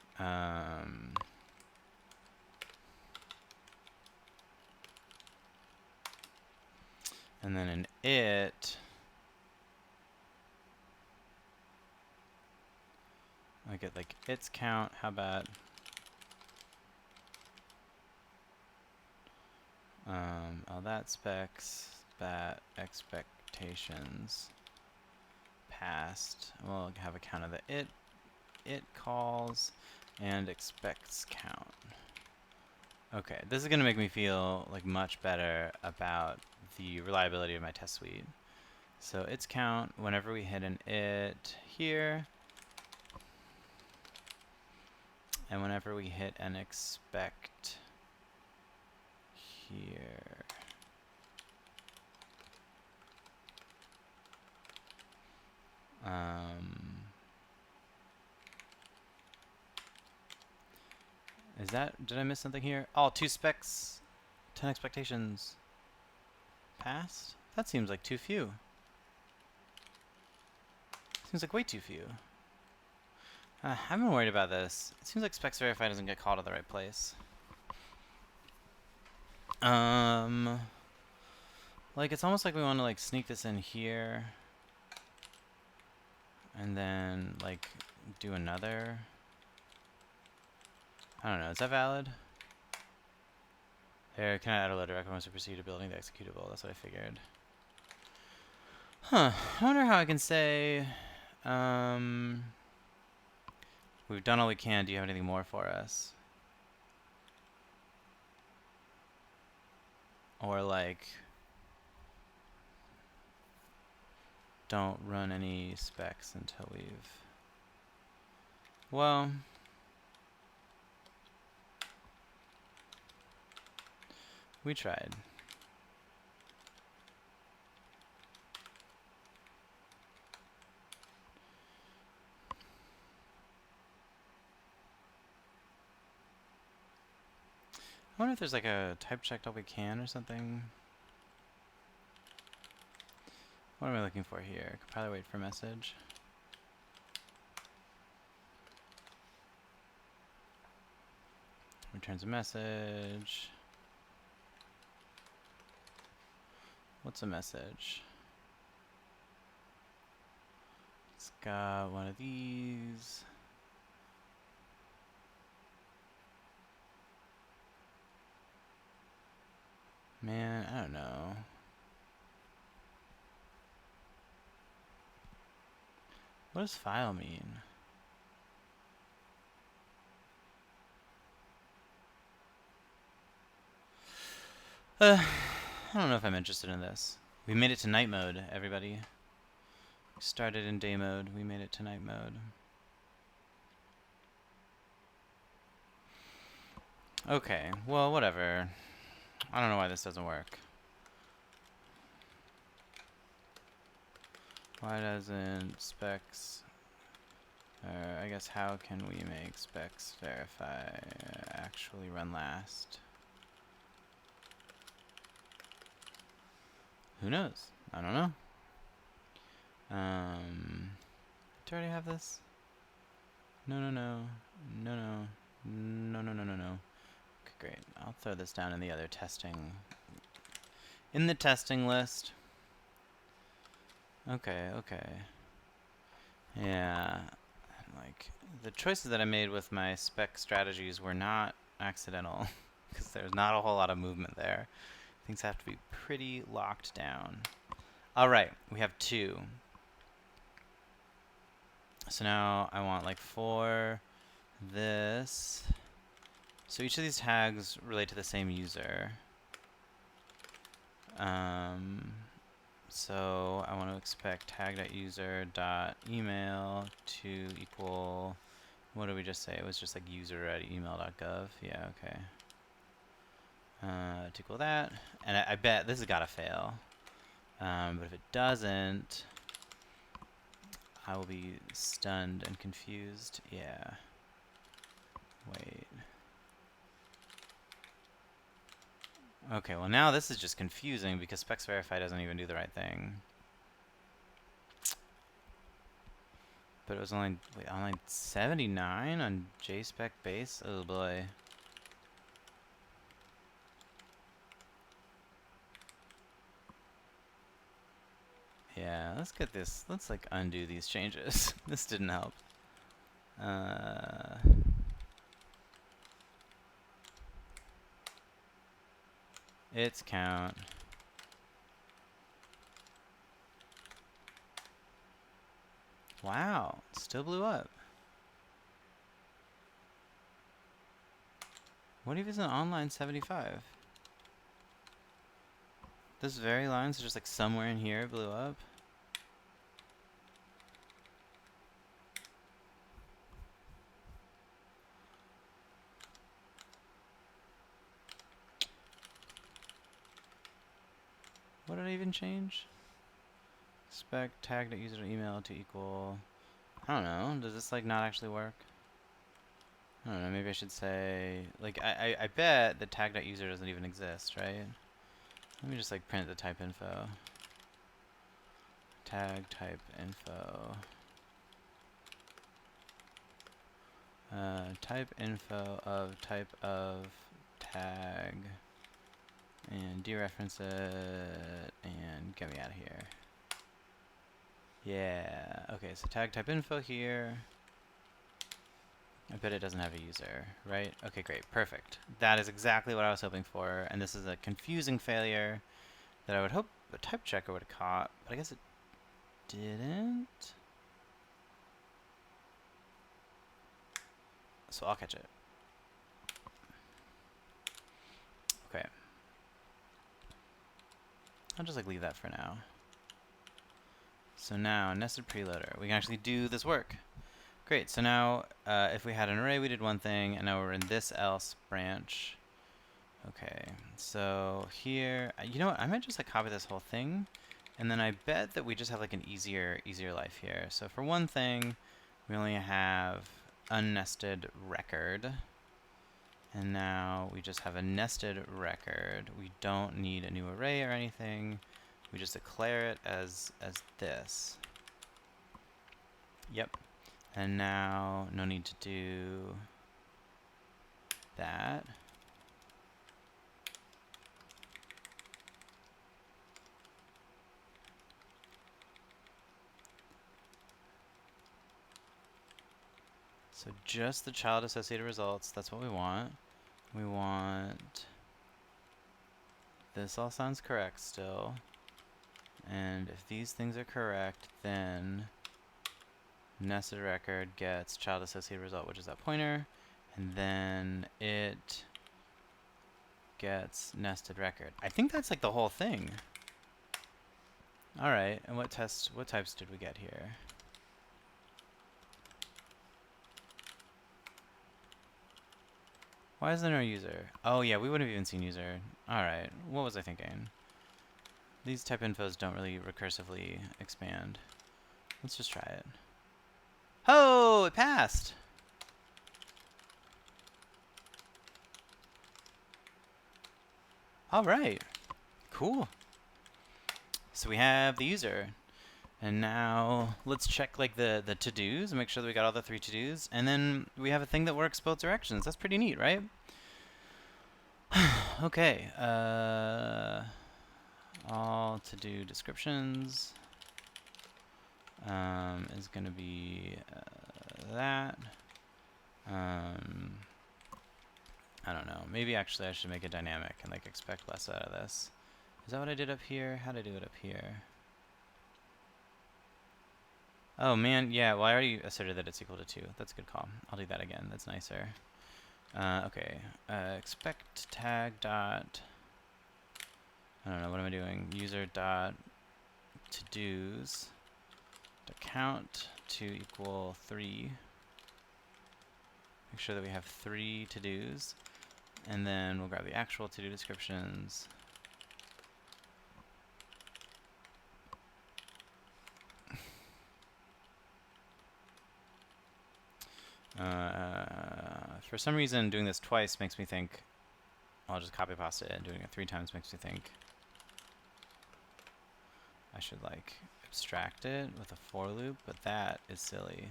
And then in it, I get like its count. How about all that specs, that expectations passed. We'll have a count of the it calls and expects count. Okay, this is gonna make me feel like much better about the reliability of my test suite. So its count, whenever we hit an it here, and whenever we hit an expect here. Is that, did I miss something here? Oh, 2 specs, 10 expectations passed? That seems like too few. Seems like way too few. I've been worried about this. It seems like specs verify doesn't get called at the right place. Like it's almost like we want to like sneak this in here. And then like do another. I don't know, is that valid? Here, can I add a loader record once we proceed to building the executable? That's what I figured. Huh. I wonder how I can say, we've done all we can. Do you have anything more for us? Or like, don't run any specs until we've... Well, we tried. I wonder if there's like a type checked all we can or something. What am I looking for here? Could probably wait for message. Returns a message. What's a message? It's got one of these. Man, I don't know. What does file mean? I don't know if I'm interested in this. We made it to night mode, everybody. We started in day mode. We made it to night mode. Okay, well, whatever. I don't know why this doesn't work. Why doesn't specs... I guess how can we make specs verify actually run last? Who knows? I don't know. Do I already have this? No, no, no. No, no. No, no, no, no, no. Okay, great. I'll throw this down in the other testing... In the testing list. Okay, okay. Yeah. Like, the choices that I made with my spec strategies were not accidental. Because there's not a whole lot of movement there. Things have to be pretty locked down. Alright, we have 2. So now I want like for this. So each of these tags relate to the same user. So I want to expect tag.user.email to equal, what did we just say? It was just like user@email.gov. Yeah, okay. To equal that. And I bet this has got to fail. But if it doesn't, I will be stunned and confused. Yeah. Wait. Okay, well now this is just confusing because specs verify doesn't even do the right thing. But it was only, wait, on line 79 on JSpec base? Oh boy. Yeah, let's get this, let's like undo these changes. This didn't help. It's count. Wow, still blew up. What if it's an online 75? This very line's just like somewhere in here blew up. What did I even change? Spec tag.user.email to equal... I don't know. Does this like not actually work? I don't know. Maybe I should say... Like, I bet the tag.user doesn't even exist, right? Let me just like print the type info. Tag type info. Type info of type of tag. And dereference it. And get me out of here. Yeah. Okay, so tag type info here. I bet it doesn't have a user, right? Okay, great. Perfect. That is exactly what I was hoping for. And this is a confusing failure that I would hope a type checker would have caught. But I guess it didn't. So I'll catch it. Okay. I'll just like leave that for now. So now, nested preloader. We can actually do this work. Great. So now, if we had an array, we did one thing, and now we're in this else branch. Okay. So here, you know what? I might just like copy this whole thing, and then I bet that we just have like an easier life here. So for one thing, we only have unnested record, and now we just have a nested record. We don't need a new array or anything. We just declare it as this. Yep. And now, no need to do that. So just the child associated results, that's what we want. We want, this all sounds correct still. And if these things are correct, then nested record gets child associated result, which is that pointer, and then it gets nested record. I think that's like the whole thing. All right, and what types did we get here? Why is there no user? Oh yeah, we would have even seen user. All right, what was I thinking? These type infos don't really recursively expand. Let's just try it. Oh, it passed! All right, cool. So we have the user. And now let's check like the to-dos and make sure that we got all the 3 to-dos. And then we have a thing that works both directions. That's pretty neat, right? Okay. All to-do descriptions is going to be that. I don't know. Maybe actually I should make it dynamic and like expect less out of this. Is that what I did up here? How did I do it up here? Oh man, yeah, well I already asserted that it's equal to 2. That's a good call. I'll do that again. That's nicer. Okay. Expect tag dot, I don't know, what am I doing? User dot to-dos to count to equal 3. Make sure that we have 3 to-dos. And then we'll grab the actual to-do descriptions. For some reason, doing this twice makes me think, I'll just copy paste it, and doing it 3 times makes me think I should like abstract it with a for loop, but that is silly.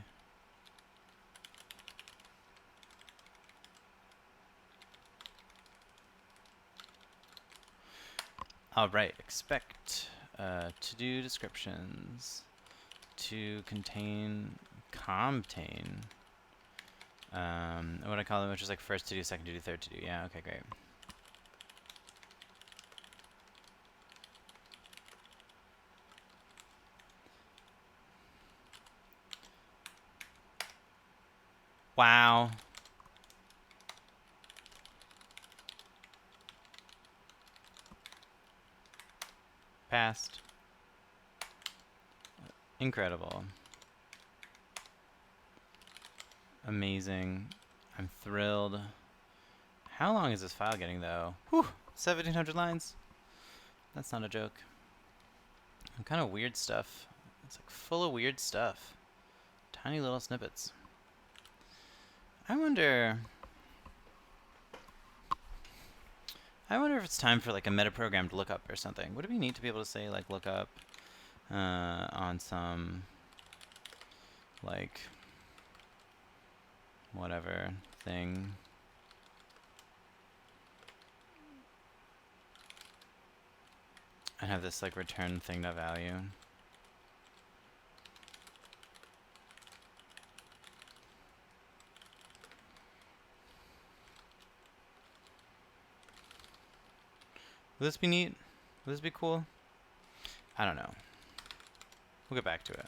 Alright, expect to-do descriptions to contain what I call them, which is like first to do, second to do, third to do. Yeah, okay, great. Wow. Passed. Incredible. Amazing. I'm thrilled. How long is this file getting though? Whew, 1,700 lines. That's not a joke. And kind of weird stuff. It's like full of weird stuff. Tiny little snippets. I wonder if it's time for like a metaprogrammed lookup or something. Would it be neat to be able to say like lookup on some like whatever thing? And have this like return thing to value. Would this be neat? Would this be cool? I don't know. We'll get back to it.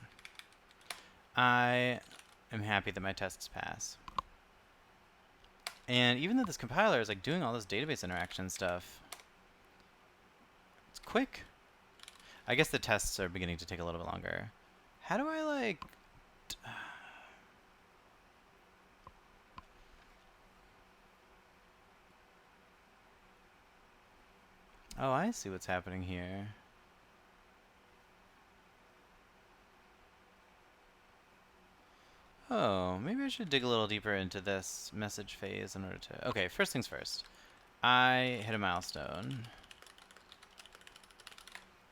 I am happy that my tests pass. And even though this compiler is like doing all this database interaction stuff, it's quick. I guess the tests are beginning to take a little bit longer. How do I like... Oh, I see what's happening here. Oh, maybe I should dig a little deeper into this message phase in order to... Okay, first things first. I hit a milestone.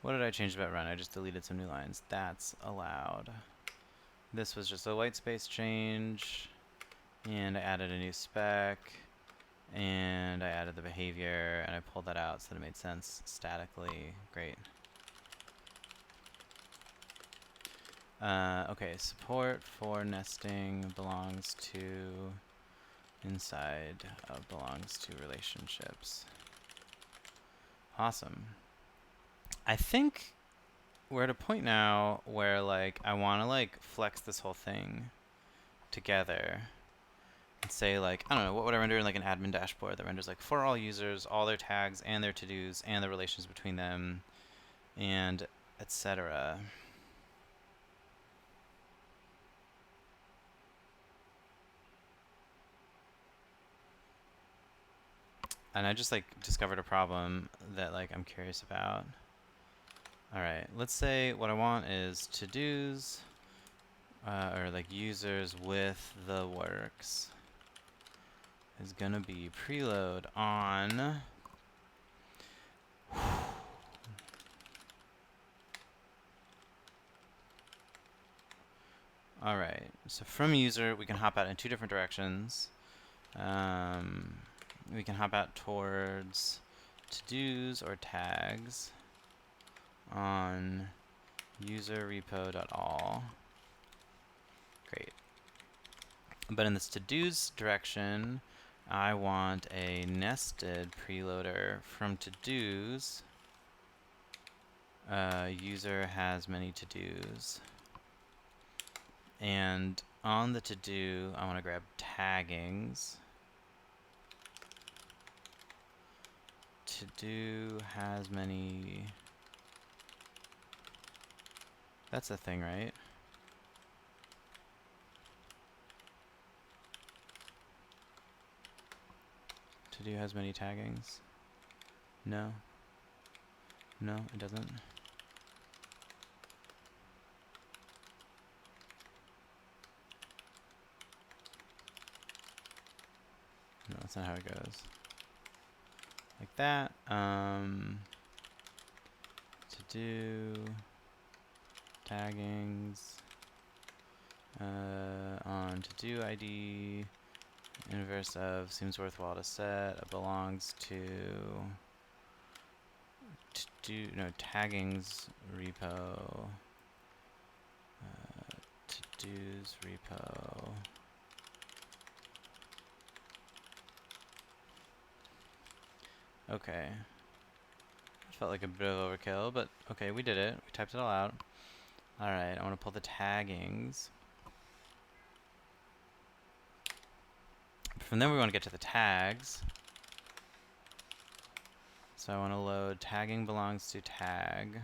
What did I change about run? I just deleted some new lines. That's allowed. This was just a white space change. And I added a new spec. And I added the behavior. And I pulled that out so that it made sense statically. Great. Okay, support for nesting belongs to inside of belongs to relationships. Awesome. I think we're at a point now where like I want to like flex this whole thing together and say like, I don't know, what would I render in like an admin dashboard that renders like for all users, all their tags and their to-dos and the relations between them and etc. And I just like discovered a problem that like I'm curious about. Alright, let's say what I want is to-dos or like users with the works is gonna be preload on Alright, so from user we can hop out in two different directions. We can hop out towards to-dos or tags on user repo.all. Great. But in this to-dos direction, I want a nested preloader from to-dos. User has many to-dos. And on the to-do, I want to grab taggings. To-do has many... That's a thing, right? To-do has many taggings? No. No, it doesn't. No, that's not how it goes. Like that. To-do taggings on to-do ID inverse of seems worthwhile to set. It belongs to do no taggings repo to-dos repo. Okay. Felt like a bit of overkill, but okay, we did it. We typed it all out. Alright, I want to pull the taggings. From there we want to get to the tags. So I want to load tagging belongs to tag.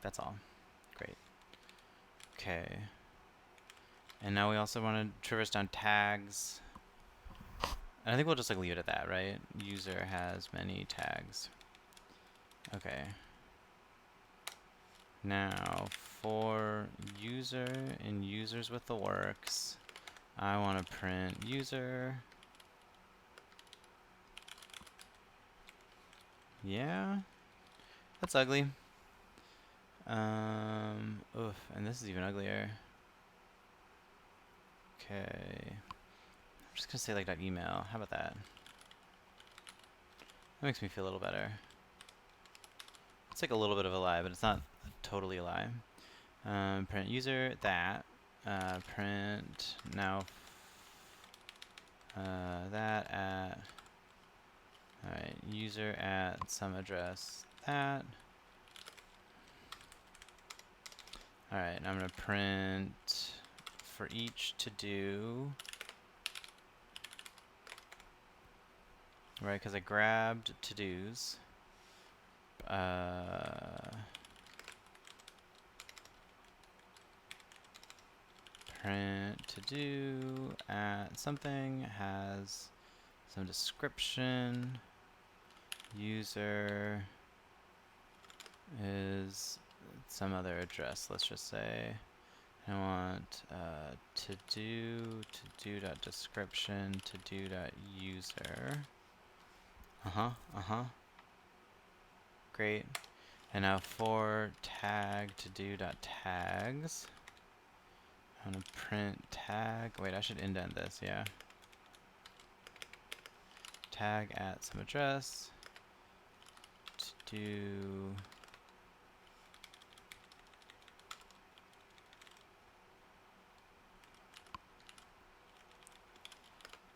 That's all. Great. Okay. And now we also want to traverse down tags. And I think we'll just like leave it at that, right? User has many tags. Okay. Now for user and users with the works, I want to print user. Yeah, that's ugly. Oof, and this is even uglier. Okay. I'm just gonna say like that email. How about that? That makes me feel a little better. It's like a little bit of a lie, but it's not totally a lie. Print user that. Print now. That at. Alright, user at some address that. Alright, I'm going to print for each to do. Right, because I grabbed to-dos. Print to do at something has some description. User is some other address. Let's just say I want to do dot description to do dot user. Great. And now for tag to do dot tags. I'm gonna print tag. Wait, I should indent this, yeah. Tag at some address. To do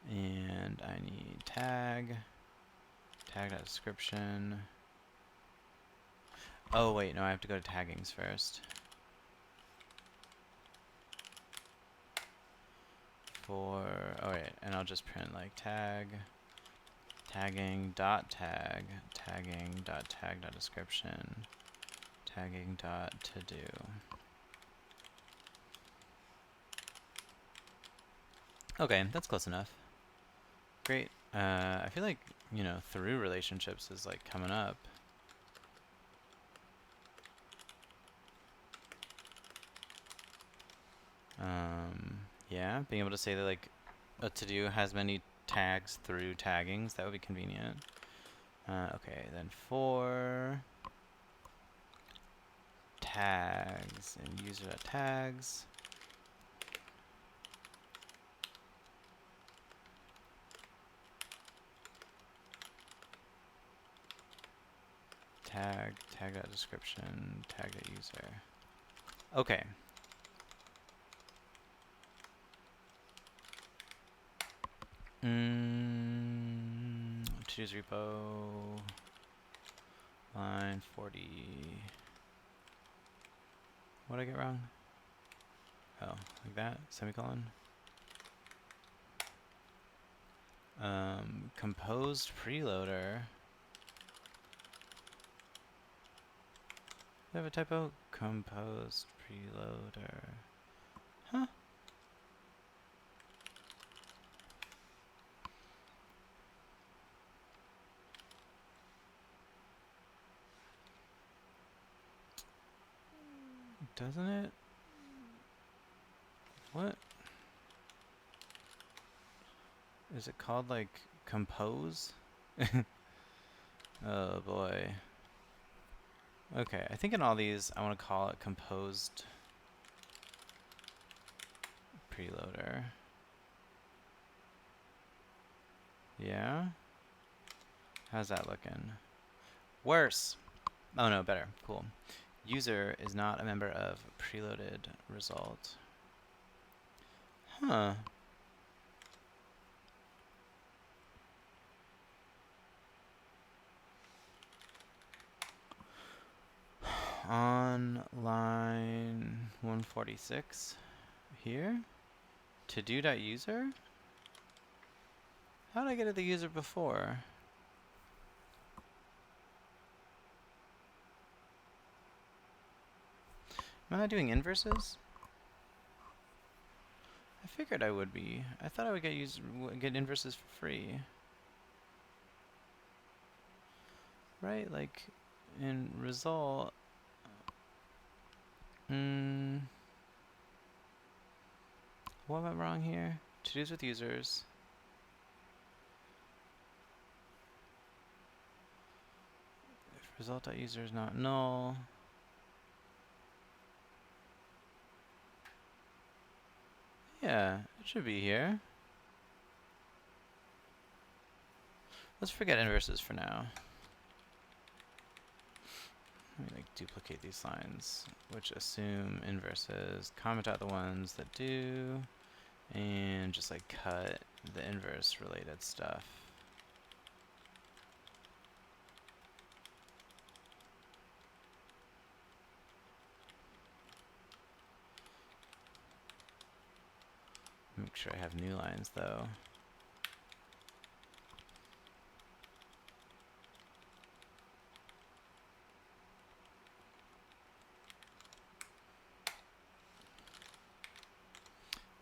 and I need tag dot description. Oh wait, no, I have to go to taggings first. For alright, and I'll just print like tagging dot tag dot description tagging dot to do. Okay, that's close enough. Great. I feel like, you know, through relationships is like coming up. Yeah, being able to say that like a to-do has many tags through taggings, that would be convenient. Okay, then for tags and user.tags. Tag.description, tag.user. Okay. To-dos repo, line 40. What did I get wrong? Oh, like that? Semicolon? Composed preloader. Do I have a typo? Composed preloader. Huh? Doesn't it? What? Is it called like compose? Oh boy. Okay, I think in all these I want to call it composed preloader. Yeah? How's that looking? Worse! Oh no, better. Cool. User is not a member of preloaded result. Huh. On line 146 here, to-do.user? How did I get at the user before? Am I not doing inverses? I figured I would be. I thought I would get inverses for free. Right? Like in result. What went wrong here? To-dos with users. If result.user is not null. Yeah, it should be here. Let's forget inverses for now. Let me like duplicate these lines, which assume inverses, comment out the ones that do, and just like cut the inverse related stuff. Make sure I have new lines though.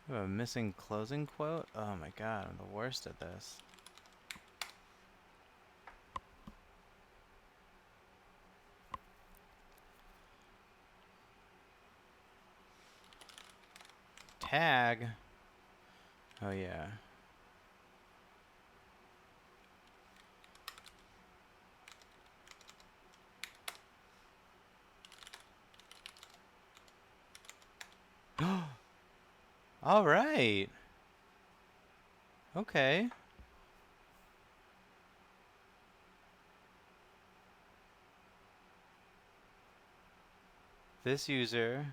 I have a missing closing quote. Oh my god, I'm the worst at this. Tag. Oh yeah. All right. Okay. This user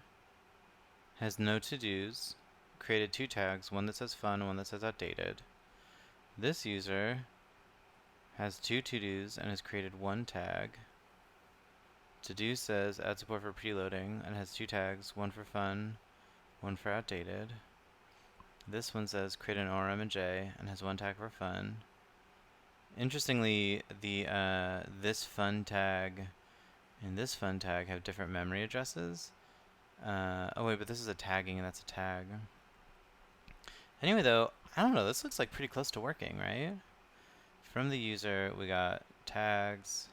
has no to-dos, created 2 tags, one that says fun, one that says outdated. This user has 2 to-dos and has created 1 tag. To-do says add support for preloading and has 2 tags, one for fun, one for outdated. This one says create an ORM and J and has 1 tag for fun. Interestingly, the this fun tag and this fun tag have different memory addresses. Oh wait, but this is a tagging and that's a tag. Anyway though, I don't know, this looks like pretty close to working, right? From the user, we got tags.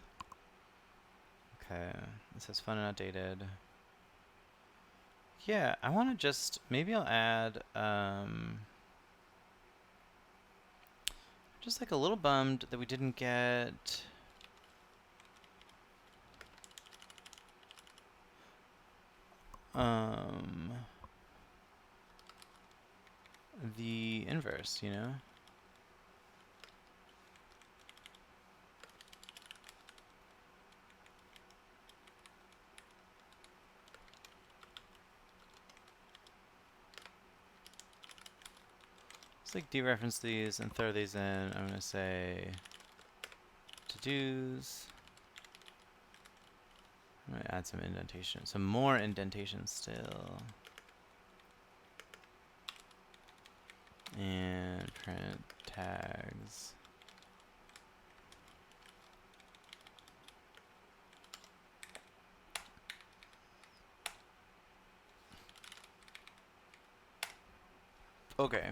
Okay, this says fun and outdated. Yeah, I want to just, maybe I'll add, just like a little bummed that we didn't get the inverse, you know? Let's like dereference these and throw these in. I'm gonna say to-dos. I'm gonna add some indentation, some more indentation still. And print tags. Okay.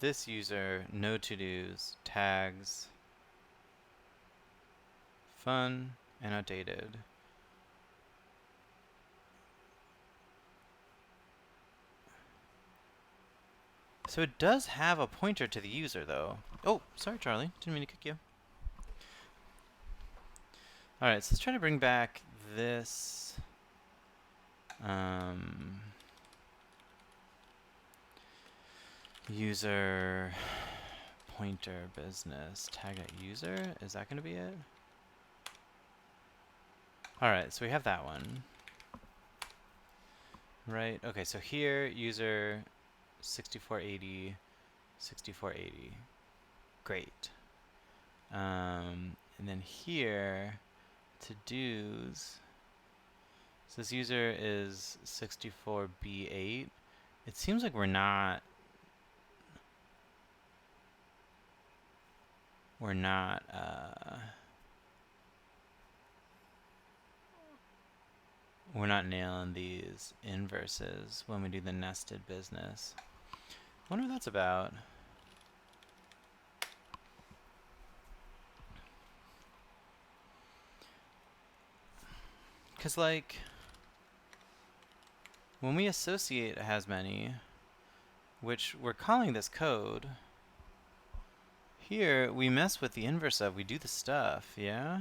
This user, no to-dos, tags, fun, and outdated. So it does have a pointer to the user, though. Oh, sorry, Charlie. Didn't mean to kick you. Alright, so let's try to bring back this. User pointer business tag at user. Is that going to be it? Alright, so we have that one. Right, okay, so here, user 6480, 6480. Great. And then here, to-dos. So this user is 64B8. It seems like we're not nailing these inverses when we do the nested business. I wonder what that's about. Because, like, when we associate a has many, which we're calling this code, here we mess with the inverse of, we do the stuff, yeah?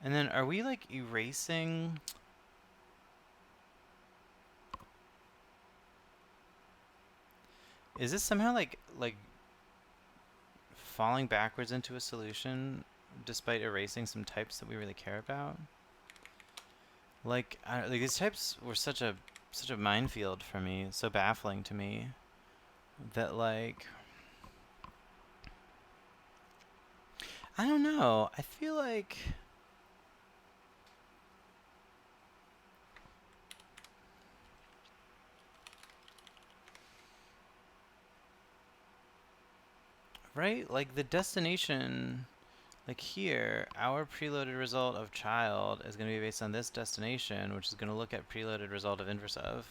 And then are we, like, erasing? Is this somehow, like falling backwards into a solution despite erasing some types that we really care about? Like these types were such a minefield for me, so baffling to me that, like, I don't know. I feel like right? Like the destination, like here, our preloaded result of child is going to be based on this destination, which is going to look at preloaded result of inverse of.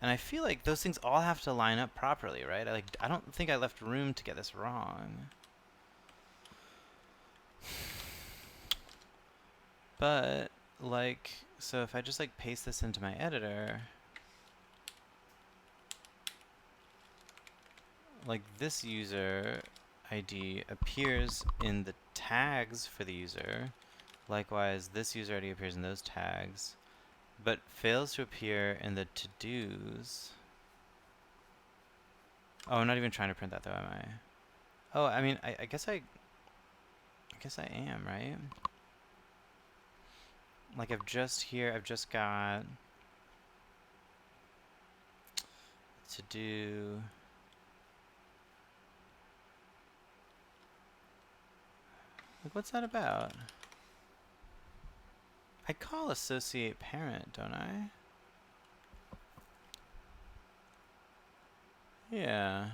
And I feel like those things all have to line up properly, right? I don't think I left room to get this wrong. But, like, so if I just, like, paste this into my editor, like, this user ID appears in the tags for the user. Likewise, this user ID appears in those tags, but fails to appear in the to-dos. Oh, I'm not even trying to print that, though, am I? Oh, I mean, I guess I am, right? Like, I've just got to do. Like, what's that about? I call associate parent, don't I? Yeah.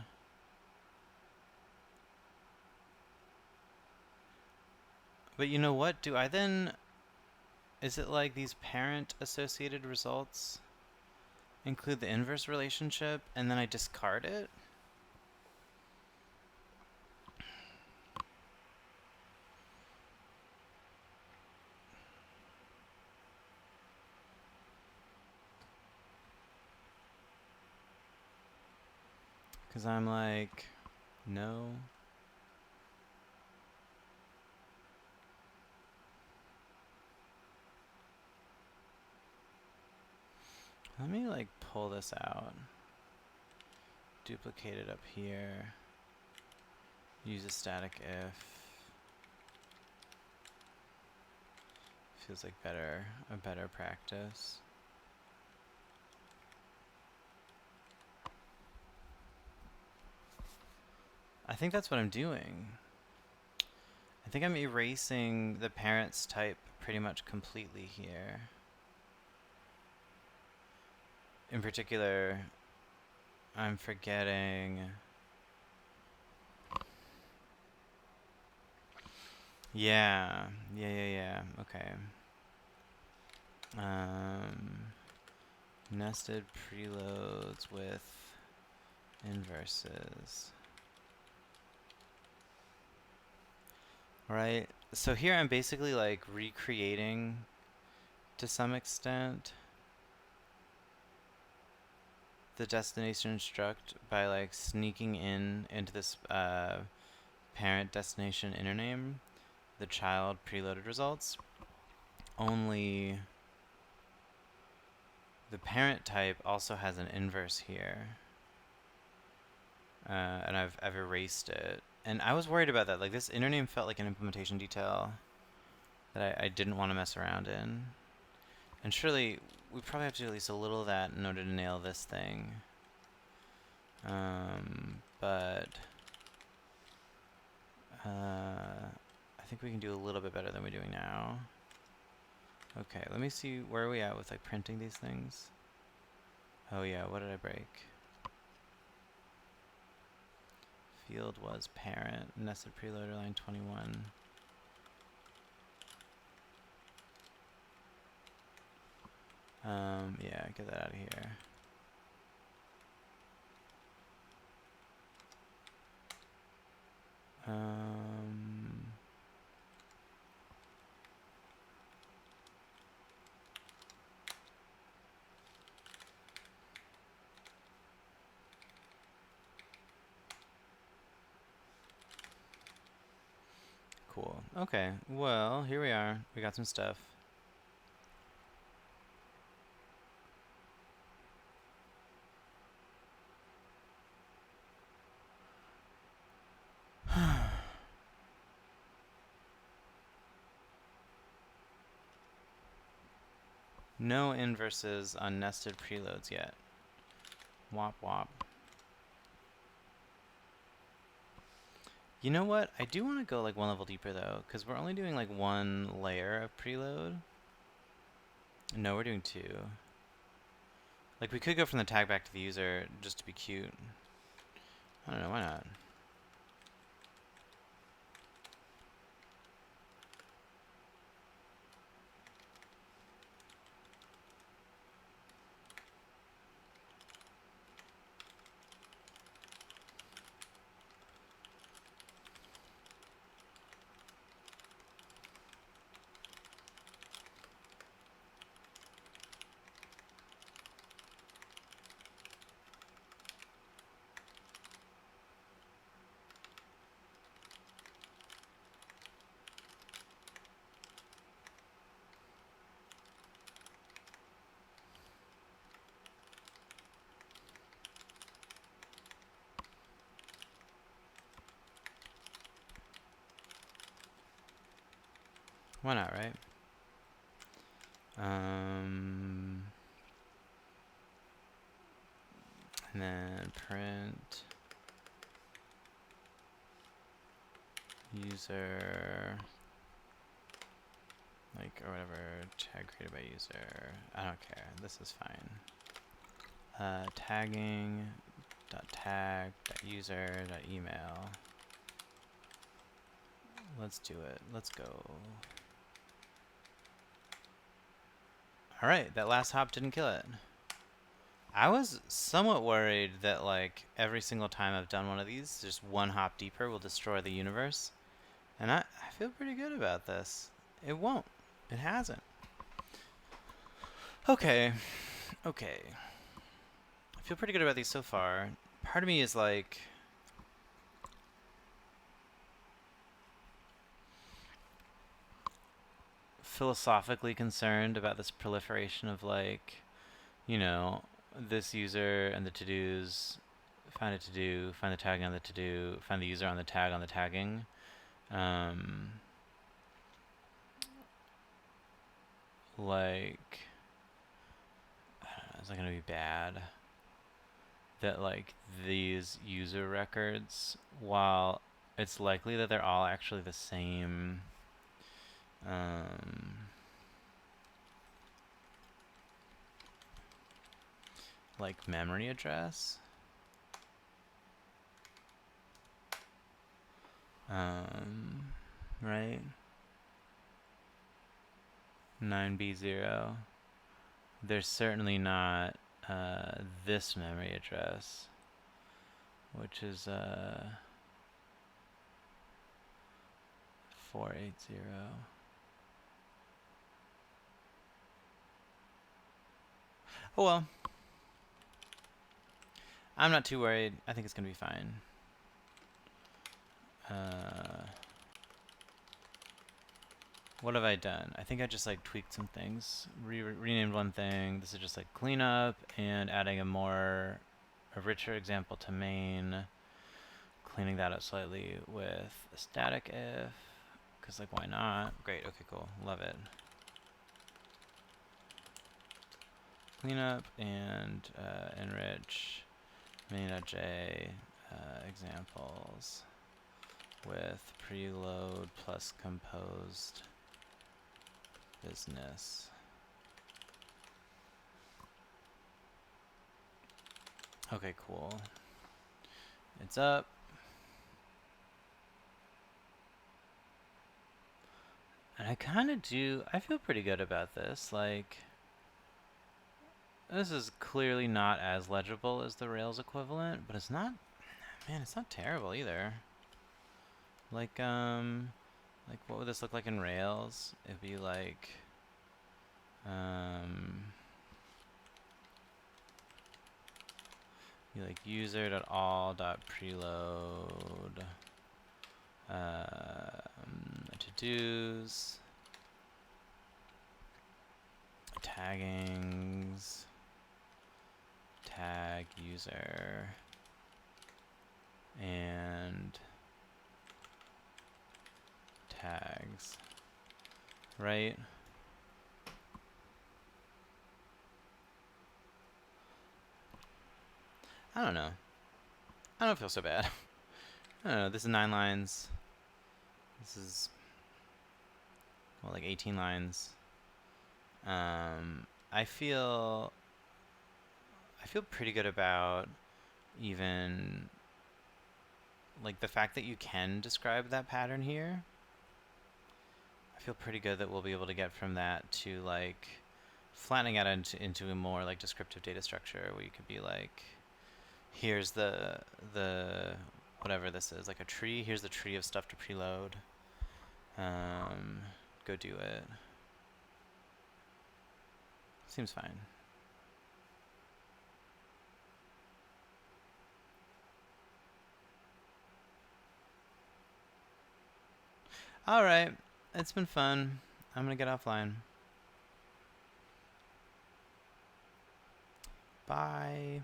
But you know what? Do I then... Is it like these parent associated results include the inverse relationship and then I discard it? Because I'm like, no. Let me like pull this out. Duplicate it up here. Use a static if. Feels like a better practice. I think that's what I'm doing. I think I'm erasing the parents type pretty much completely here. In particular, I'm forgetting... Yeah. Okay. Nested preloads with inverses. Right? So here I'm basically like recreating to some extent the destination struct by like sneaking into this parent destination inner name the child preloaded results. Only the parent type also has an inverse here. And I've erased it. And I was worried about that. Like, this inner name felt like an implementation detail that I didn't want to mess around in. And surely, we probably have to do at least a little of that in order to nail this thing. But I think we can do a little bit better than we're doing now. Okay, let me see, where are we at with like printing these things? Oh yeah, what did I break? Field was parent, nested preloader line 21. Yeah, get that out of here. Cool. Okay, well, here we are. We got some stuff. No inverses on nested preloads yet. Wop wop. You know what? I do want to go like one level deeper though, because we're only doing like one layer of preload. No, we're doing two. Like, we could go from the tag back to the user just to be cute. I don't know, why not? Why not, right? And then print user, like, or whatever, tag created by user. I don't care. This is fine. Tagging dot tag dot user dot email. Let's do it. Let's go. All right, that last hop didn't kill it. I was somewhat worried that like every single time I've done one of these, just one hop deeper will destroy the universe. And I feel pretty good about this. It won't. It hasn't. Okay. Okay. I feel pretty good about these so far. Part of me is like... philosophically concerned about this proliferation of like, you know, this user and the to-dos, find a to-do, find the tagging on the to-do, find the user on the tag on the tagging. Like, I don't know, is that going to be bad? That like these user records, while it's likely that they're all actually the same, like memory address. Right? 9B0. There's certainly not this memory address, which is 480. Oh well. I'm not too worried. I think it's going to be fine. What have I done? I think I just like tweaked some things. Renamed one thing. This is just like cleanup and adding a richer example to main. Cleaning that up slightly with a static if. Because like why not? Great. Okay, cool. Love it. Cleanup and enrich main.j examples with preload plus composed business. Okay, cool. It's up. And I kind of do, I feel pretty good about this. Like, this is clearly not as legible as the Rails equivalent, but it's not, man, it's not terrible either. Like what would this look like in Rails? It'd be like, user.all.preload to-dos, taggings, tag user, and tags, right? I don't know. I don't feel so bad. I don't know. This is 9 lines. This is, well, like 18 lines. I feel pretty good about even like the fact that you can describe that pattern here. I feel pretty good that we'll be able to get from that to like flattening out into a more like descriptive data structure where you could be like, here's the whatever this is, like a tree. Here's the tree of stuff to preload. Go do it. Seems fine. All right, it's been fun. I'm gonna get offline. Bye.